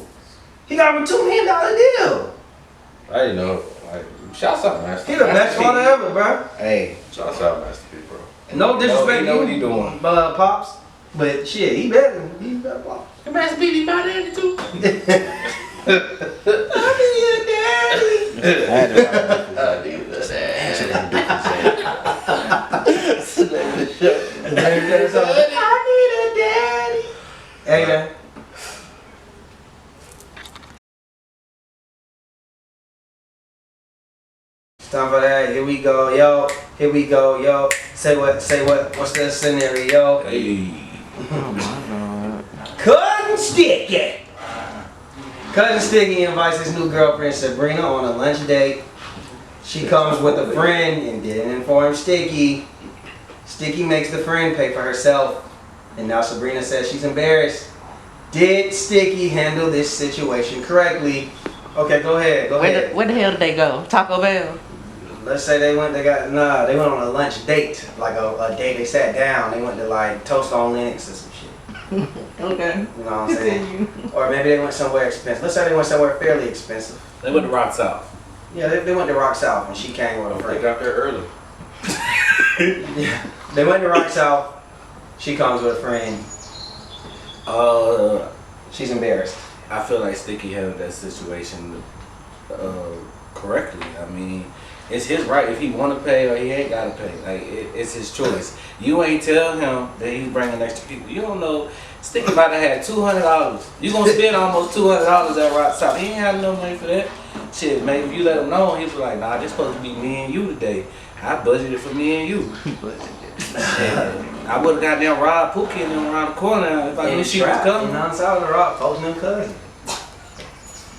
He got him a $2 million deal. I didn't know. Like, shouts out Master. He the best father ever, bro. Hey, Shouts out Master P, bro. No disrespect you know to what he doing. Pops, but shit, he better. He better Pops. Master P, my daddy too. I need a daddy. I had to write this. I need that. I need a daddy. Hey, man. It's time for that. Here we go, yo. Here we go, yo. Say what? What's the scenario? Hey. Cousin Sticky. Cousin Sticky invites his new girlfriend Sabrina on a lunch date. She comes with a friend and didn't inform Sticky. Sticky makes the friend pay for herself. And now Sabrina says she's embarrassed. Did Sticky handle this situation correctly? Okay, go ahead. Where the hell did they go? Taco Bell? Let's say they went on a lunch date. Like a date they sat down. They went to like Toast on Linux or some shit. Okay. You know what I'm saying? Or maybe they went somewhere expensive. Let's say they went somewhere fairly expensive. They went to Rock South. Yeah, they went to Rock South and she came with a They friend. got there early. Yeah, they went to Rock South. She comes with a friend. She's embarrassed. I feel like Sticky handled that situation correctly. I mean, it's his right if he want to pay or he ain't got to pay. Like it's his choice. You ain't tell him that he's bringing extra people. You don't know. Sticky might have had $200. You gonna spend almost $200 at Rock South. He ain't had no money for that. Shit, maybe if you let him know, he was like, nah, this supposed to be me and you today. I budgeted for me and you. I would have got them Rob Pookie and them around the corner if I knew she was coming. You know, inside the rock, posting them cousin.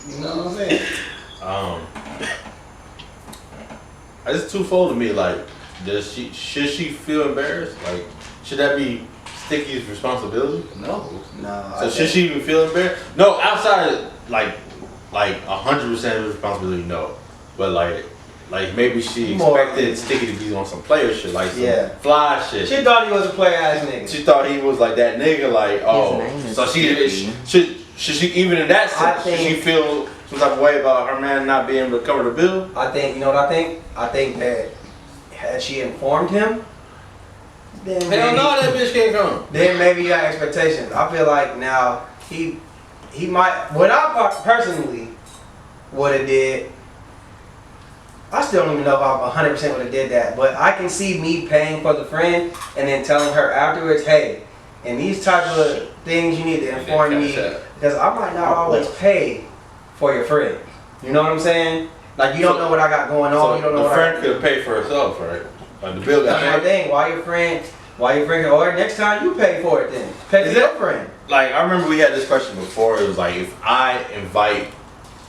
You know what I'm saying? It's twofold to me. Like, should she feel embarrassed? Like, should that be Sticky's responsibility? No. No. So should she even feel embarrassed? No, outside of, like 100% responsibility, no. But like maybe she More. expected Sticky to be on some player shit, like some Yeah. fly shit. She thought he was a player ass nigga. She thought he was like that nigga, like, oh. name is So she Sticky. should Should she, even in that I sense, should she think- feel some type of way about her man not being able to cover the bill? I think, you know what I think? I think that had she informed him, then Hell maybe, no, that bitch can't come. then maybe he got expectations. I feel like now he might. What I personally would have did. I still don't even know if I 100% would have did that, but I can see me paying for the friend and then telling her afterwards, hey, in these type of things you need to inform me because I might not always pay for your friend. You know what I'm saying? Like you don't know what I got going on. So You don't know the what friend could pay for herself, right? Like the bill got That's my paid. thing. Why your friend? Or next time you pay for it then. Pay for Is your it- friend. Like I remember we had this question before. It was like if I invite,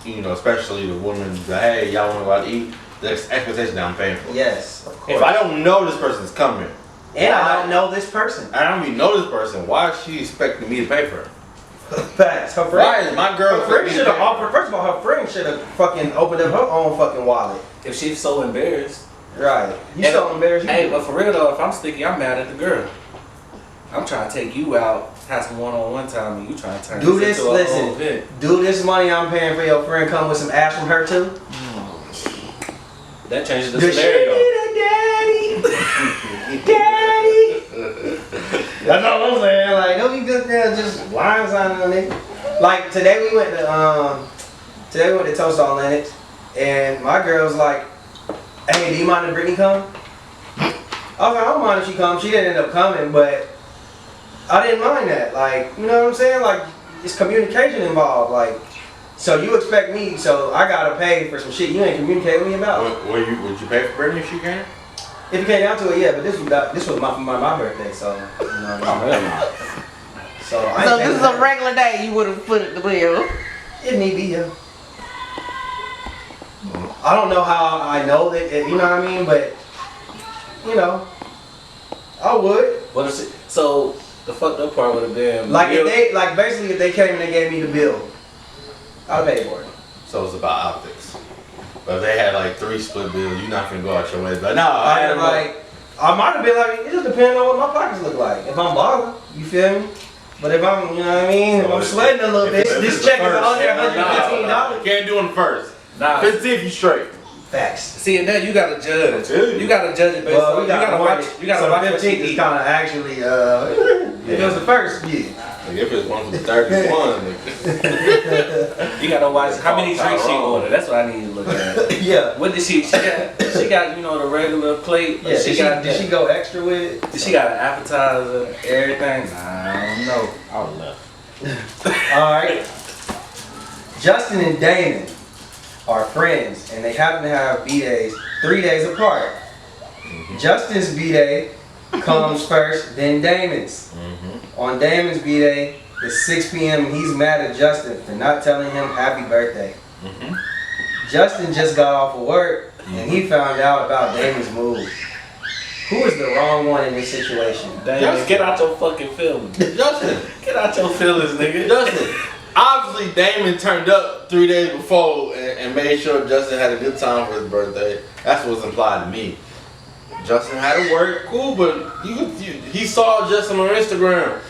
you know, especially the women, that, hey, y'all want to go out to eat? The expectation that I'm paying for. Yes, of course. If I don't know this person's coming, and I don't know this person. I don't even know this person, why is she expecting me to pay for her? Facts. Her Why friend. is my girl Her friend expecting me should to have pay for her? offered. First of all, her friend should have fucking opened up her own fucking wallet. If she's so embarrassed. Right. You And- so embarrassed. You Hey, but for real though, if I'm sticky, I'm mad at the girl. I'm trying to take you out, have some one-on-one time, and you trying to turn Do this this. into a whole Listen. event. Do this money I'm paying for your friend come with some ass from her too? That changes the Does she scenario. need a daddy? Daddy. That's all I'm saying. Like, don't be just there just blindsiding a nigga. Like today we went to Toast on Lennox, and my girl's like, "Hey, do you mind if Brittany come?" I was like, "I don't mind if she comes." She didn't end up coming, but I didn't mind that. Like, you know what I'm saying? Like, it's communication involved. Like, so you expect me, so I gotta pay for some shit you ain't communicating with me about. Would you pay for Brittany if she came? If it came down to it, yeah. But this was my birthday, so you know what I mean. So I So ain't this is paying a regular day. You would have put it the bill. It need be, yeah. I don't know how I know that, you know what I mean, but you know, I would. What is it? So the fucked up part would have been Like you- if they, like basically if they came and they gave me the bill, I'd pay for it. So it's about optics. But if they had like 3 split bills, you're not gonna go out your way. But no, I had might have been like, it just depends on what my pockets look like. If I'm bothered, you feel me? But if I'm, you know what I mean, if So I'm if- sweating a little if bit, it's this the check is first, under hell $115. Can't do them first. Nah. 15th, you straight. Facts. See, and then you gotta judge. tell you. You gotta judge it based Well, on. we got gotta more. watch. You gotta So watch what she 15th is eat. kind of actually, if it was the first, yeah. Like if it's one from 31, nigga. You gotta watch how many drinks she ordered. That's what I need to look at. Yeah. What did she got? She got, you know, the regular plate. But Yeah, did did she go extra with it? Did she got an appetizer, everything? I don't know. I would left. Alright. Justin and Damon are friends and they happen to have B-days 3 days apart. Justin's B-day comes first, then Damon's. On Damon's B-day, it's 6 p.m. and he's mad at Justin for not telling him happy birthday. Justin just got off of work and he found out about Damon's move. Who is the wrong one in this situation? Damn, get out your fucking feelings. Justin. Get out your feelings, nigga. Justin. Obviously, Damon turned up 3 days before and made sure Justin had a good time for his birthday. That's what's implied to me. Justin had to work, cool, but he saw Justin on Instagram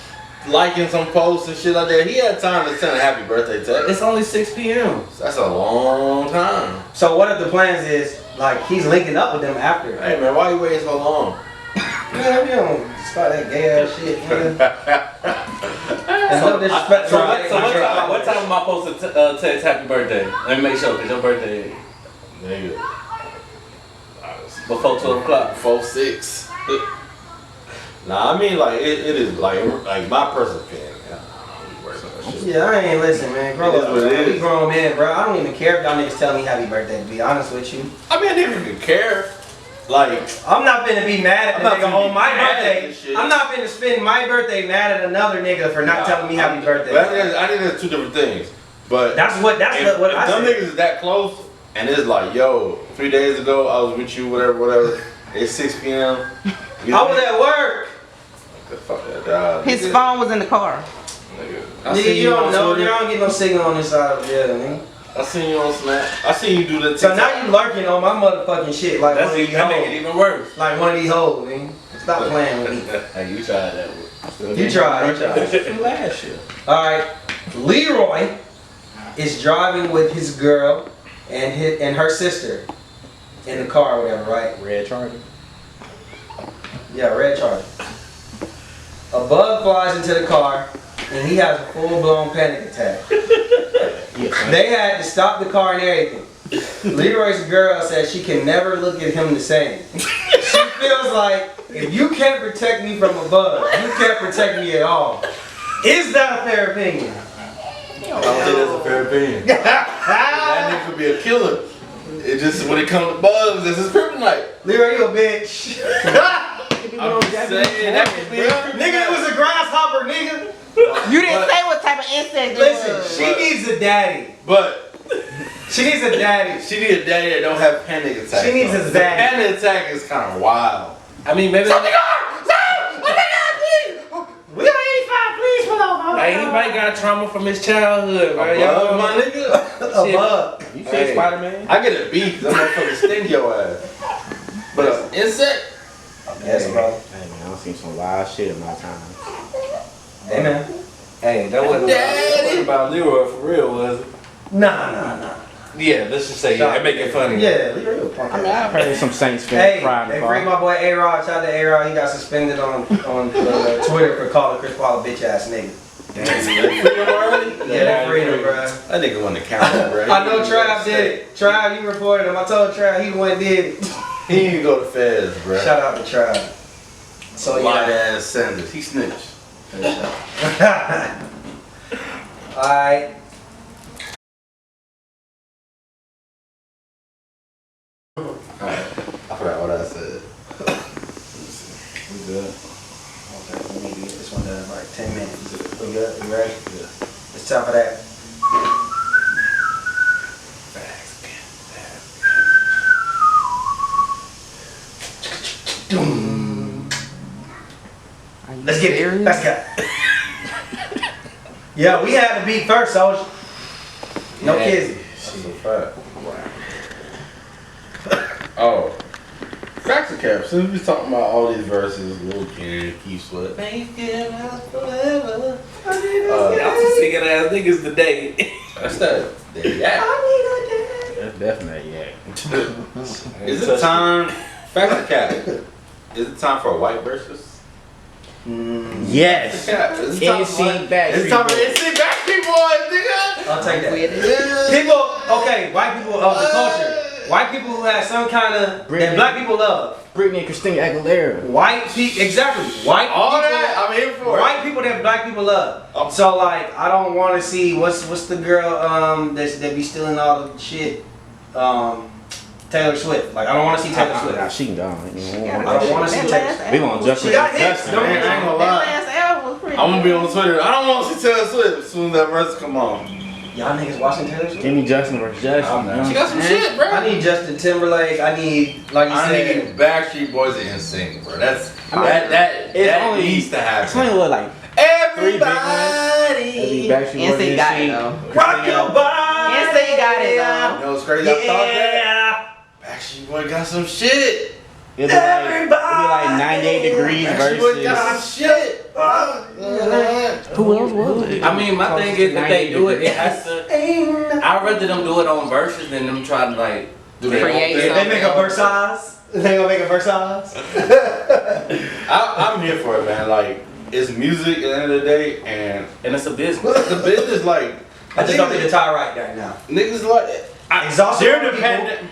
liking some posts and shit like that. He had time to send a happy birthday text. It's only 6 p.m. That's a long time. So what if the plans is like he's linking up with them after? Hey man, why you waiting so long? Man, you don't start that gay ass shit, man. And no disrespect. So what time am I supposed to text happy birthday? Let me make sure, because your birthday Nigga. before 12 o'clock. 4, 6. Nah, I mean like it is like my personal opinion. Man. I don't worry about that shit. Yeah, I ain't listen, man. Grow It is up, what it man. We is. grown men, bro. I don't even care if y'all niggas tell me happy birthday. To be honest with you, I mean, I didn't even care. Like, I'm not finna be mad at I'm the not nigga finna on be my mad at birthday. this shit. I'm not finna spend my birthday mad at another nigga for not telling me happy birthday. I think that's 2 different things. But That's what I if them said. niggas is that close, and it's like, yo, 3 days ago I was with you, whatever. It's 6 p.m. I was at work. Fuck that job. His phone was in the car. Nigga. Nigga, you don't know. You don't get no signal on this side of the jail, nigga. I seen you on Snap. I seen you do that. So now you lurking on my motherfucking shit like That's one of these that make it hoes. even worse. Like one of these hoes, man. Stop playing with me. Hey, you tried that one. You tried. From last year. Alright. Leroy is driving with his girl and her sister in the car or whatever, right? Red Charger. Yeah, red Charger. A bug flies into the car and he has a full-blown panic attack. They had to stop the car and everything. Leroy's girl says she can never look at him the same. She feels like if you can't protect me from a bug, you can't protect me at all. Is that a fair opinion? I don't think that's a fair opinion. That nigga could be a killer. It just when it comes to bugs, it's his kryptonite. Leroy, you a bitch. I'm just saying that could be a kryptonite. Nigga, it was a grasshopper, nigga. You didn't say what type of insect it Listen, was. she needs a daddy. But She needs a daddy. she need a daddy that don't have panic attacks. She needs though. a The daddy. panic attack is kind of wild. I mean, maybe. We got 85, please, motherfucker. Like, he might got trauma from his childhood, man. Bug, Y'all my nigga. A bug. You Hey. say Spider-Man? I get a beat because that motherfucker sting your ass. But an insect? Yes, bro. Hey man, I've seen some wild shit in my time. Amen. Hey, that wasn't about Leroy for real, was it? Nah. Yeah, let's just say yeah, and make it funny. Yeah, Leroy, you a punk I mean, ass. I've heard some Saints fans Hey, cry in they the free car. my boy A-Rod. Shout out to A-Rod. He got suspended on Twitter for calling Chris Paul a bitch ass nigga. They free him already? Yeah, they freed him, bro. That nigga won the camera, bro. I know Trav did it. Trav, you reported him. I told Trav he the one did it. He didn't go to feds, bro. Shout out to Trav. So Light yeah. ass Sanders. He snitched. Alright. I forgot what I said. We good. Okay, let me get this one done in like 10 minutes. We good? You ready? Good. It's time for that. Are you Let's get it. serious? Let's go. Yeah, we had the beat first, so no Yeah. kids. That's a fact. Oh. Facts of cap. Since we talking about all these verses, Lil Ken, Keith Sweat. Make it last forever. Y'all some singing ass niggas today. That's that. Yeah. That's definitely yeah. Is it time? Facts of cap. Is it time for a white versus? Yes. Cap. Is it time for NC Backstreet Is it time for Boys. NC Backstreet Boys, nigga? I'll take that. With it. People, okay, white people of the culture. White people who have some kind of that Britney. black people love. Britney and Christina Aguilera. White people, exactly. White All people, that, I'm here for it. white people that black people love. Oh. So like, I don't want to see what's the girl that be stealing all the shit. Taylor Swift. Like I don't want to see Taylor Nah, Swift. she gone. I don't want to see Taylor Swift. We want Justin. She got hits. Justin. Don't get I ain't gonna That lie. last album was pretty I'm gonna be good. on Twitter. I don't want to see Taylor Swift as soon as that verse come on. Y'all niggas watching Taylor Swift? Give me Justin versus Justin. I'm not. She got some shit, bro. I need Justin Timberlake. I need, like you I said, need Backstreet Boys and NSYNC, bro. That's I mean, that it's that only- needs to It's happen. only what like Everybody. Backstreet Boys. NSYNC got it though. rock your body. NSYNC got it You though. know what's crazy? I thought that Yeah. Backstreet Boy got some shit. It'd be like 98 degrees Backstreet Boy got versus. some shit. Who else was it? I mean, my thing is if they do it, it has to. I'd rather them do it on verses than them try to like Do they Create want If that? they make a Versailles, they gonna make a Versailles. I'm here for it, man. Like, it's music at the end of the day, and and it's a business. the business, like, I just don't think the tie right now. niggas like. Exhausted During the people. pandemic,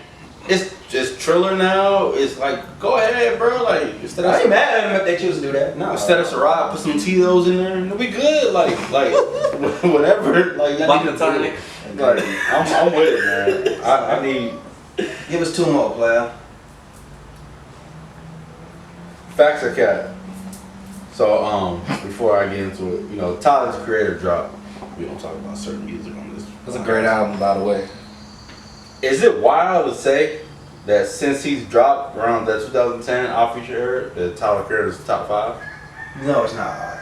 it's just Triller now. It's like, go ahead, bro. Like, instead I ain't of mad at them if they choose to do that. No. instead of Ciroc, put some Tito's in there, and it'll be good. Like whatever. Like, y'all Like need the to do tonic. it. Like, I'm with it, man. I need Give us 2 more, player. facts or cat. So, before I get into it, you know, Tyler's Creator drop. We don't talk about certain music on this. It's a great album, by the way. Is it wild to say that since he's dropped around that 2010 Off Feature era, that Tyler Creator is top 5? No, it's not.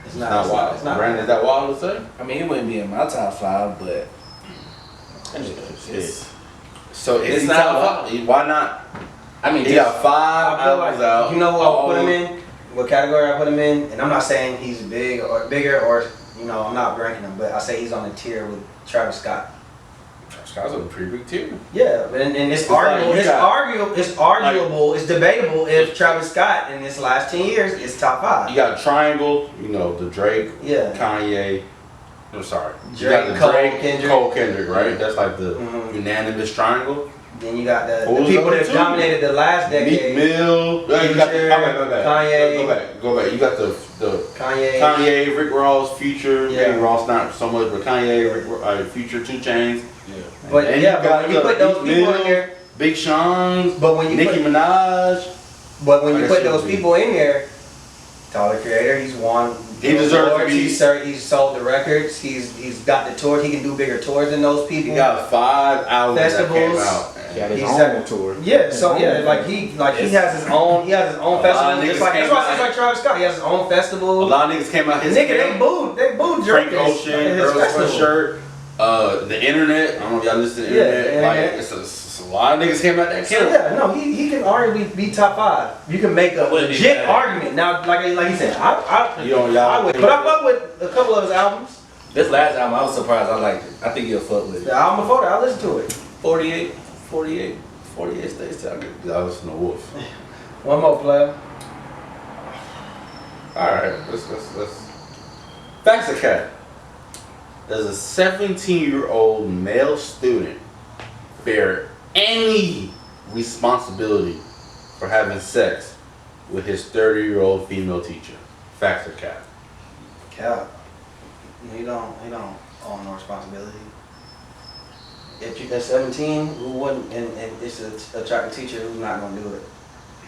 It's not. Not wild. It's not. Brandon, is that wild to say? I mean, he wouldn't be in my top 5, but So if It's he not top five, why not? I mean, He got 5 I feel albums like, out. you know who I all would put him in? What category I put him in? And I'm not saying he's big or bigger or, you know, I'm not ranking him, but I say he's on the tier with Travis Scott. Scott's on a pretty big tier. Yeah, and it's It's like arguable. you It's arguable. It's debatable if Travis Scott in this last 10 years is top 5. You got Triangle, you know, the Drake, Yeah. Kanye. I'm sorry. You Drake, got the Cole, Drake, Kendrick. Cole, Kendrick, right? That's like the Mhm. unanimous triangle. Then you got the Who's people number that two? dominated the last Meek decade. Mill. Yeah, you got the, Future, okay, go back. Kanye. Go back. You got the Kanye. Kanye, Rick Ross, Future. Yeah. Maybe Ross not so much, but Kanye, Future, 2 Chainz. But And yeah, you but got when you the put those Meek people Mill, in there, Big Sean, but when you Nicki put, Minaj. but when I you guess put it those would be. people in there, Tyler Creator, he's won. He deserves to awards, be- He's sold the records. He's got the tours. He can do bigger tours than those people. He got 5 albums that came Festivals. out. He had his He's own at- tour. Yeah, so yeah, like he has his own lot festival. of Just niggas like came that's why out. it's like Travis Scott. He has his own A festival. lot of niggas came out his Nigga, camp. they booed Frank Drake Ocean, his Earl festival. Sweatshirt, the internet. I don't know if y'all listen to the Yeah, internet. the Like, internet. it's a lot of niggas came out that So camp. yeah, no, he can arguably be top 5. You can make a I wouldn't be legit mad. argument. Now, like he said, You know, y'all. I would, but I fuck with a couple of his albums. This last album, I was surprised. I liked it. I think you'll fuck with it. The album before that, I listened to it. 48 states. I listen to Wolf. One more player. Alright, let's. Facts or cat? Does a 17-year-old male student bear any responsibility for having sex with his 30-year-old female teacher? Facts or cat? Cap. He don't own no responsibility. If you're 17, who wouldn't, and it's a attractive teacher who's not gonna do it?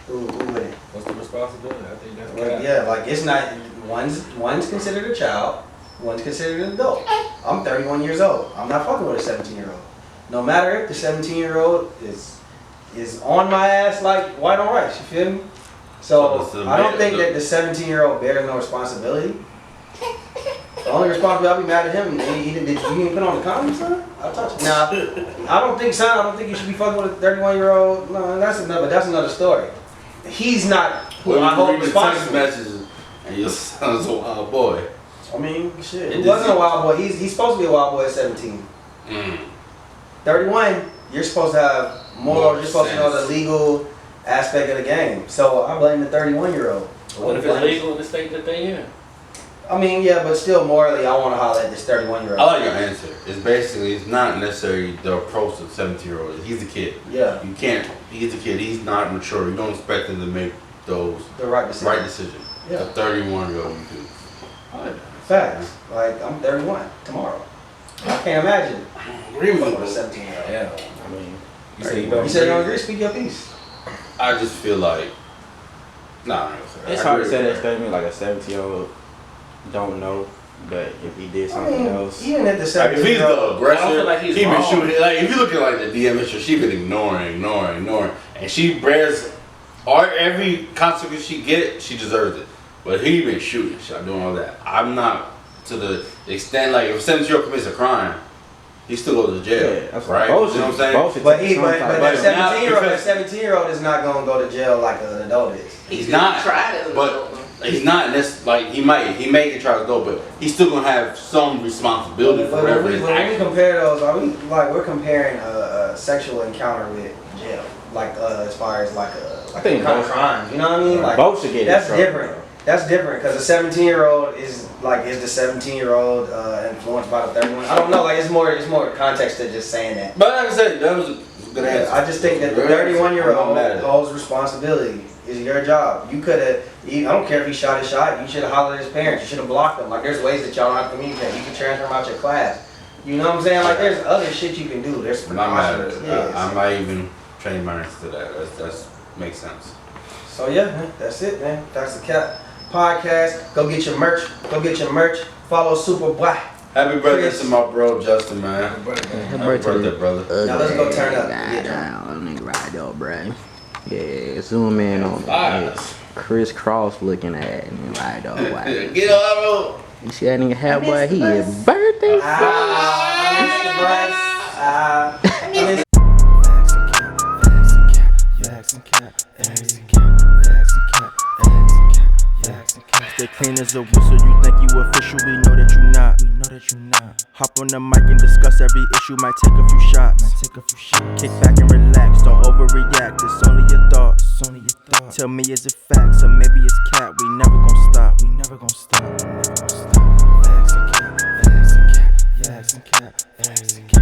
Who wouldn't? What's the responsibility? I think that's Well, yeah, like it's not, one's considered a child, one's considered an adult. I'm 31 years old. I'm not fucking with a 17-year-old. No matter if the 17-year-old is on my ass like white on rice, you feel me? So So I don't think that the 17-year-old bears no responsibility. The only responsibility, I'll be mad at him. He didn't put on the condom, son? I'll touch it. Nah, I don't think, son. I don't think you should be fucking with a 31-year-old. No, that's another story. He's not who I hold text responsible. messages and your son's a wild boy. I mean, shit. It He wasn't is- a wild boy. He's supposed to be a wild boy at 17. 31, you're supposed to have more. You're supposed to know the sense. legal aspect of the game. So I blame the 31-year-old. What if it's legal in the state that they in? I mean, yeah, but still morally, I want to holler at this 31-year-old. I like your answer. It's not necessarily the approach of 17-year-old. He's a kid. Yeah, You can't. He's a kid. He's not mature. You don't expect him to make those the right decision. right decisions. Yeah. A 31-year-old you do. Facts. Like, I'm 31 tomorrow. I can't imagine. Agree Fucking with a with 17-year-old. Yeah. I mean, You say you don't You said you don't agree? agree? Speak your piece. I just feel like. Nah, I ain't gonna say that. it's I hard to agree say with that statement like a 17-year-old don't know, but if he did I something mean, else, even at the Like, if he's 17-year-old. the aggressor, I don't feel like he's he been wrong. shooting. Like if you look at like the DM history, she been ignoring, and she bears every consequence she get, she deserves it. But he been shooting, she not doing all that. I'm not to the extent like if a 17-year-old commits a crime, he still goes to jail, yeah, that's right? Both You know what I'm saying? Both should But take he, some but type that of- now, 17-year-old, because- 17-year-old is not gonna go to jail like an adult is. He's not, Tried as an but adult. he's not. And that's like he may get tried to go, but he's still gonna have some responsibility for But whatever when his we actions. compare those, are we like we're comparing a sexual encounter with jail, like as far as like a I think kind of both- crime, you know what I mean? Like both should get in that's trouble, different. though. That's different because a 17-year-old is the 17-year-old influenced by the 31. I don't know, like it's more context to just saying that. But like I said, that was a good answer. I just think that the Good answer. I'm not 31-year-old mad at it. holds responsibility. It's your job. You could have. I don't care if he shot his shot. You should have hollered at his parents. You should have blocked them. Like there's ways that y'all don't have to communicate. You can transfer them out your class. You know what I'm saying? Like there's other shit you can do. There's I'm not mad at precautions. it. Yes. I might even change my answer to that. That's makes sense. So yeah, man, that's it, man. That's the Cap Podcast. Go get your merch. Go get your merch. Follow Superboy. Happy birthday Chris. to my bro Justin, man. Happy birthday, brother. Now let's go turn up. Right down, nigga, right there, bro. Yeah, zoom in on Fire. this crisscross looking at nigga, right there, right. Get on. You see that nigga hat, boy? He is birthday. Ah, I missed the bus. mean, Stay clean as a whistle, you think you official, we know that you not. Hop on the mic and discuss every issue, might take a few shots. Kick back and relax, don't overreact, it's only your thoughts. Tell me is it facts, or maybe it's cat, we never gon' stop. Facts and cap.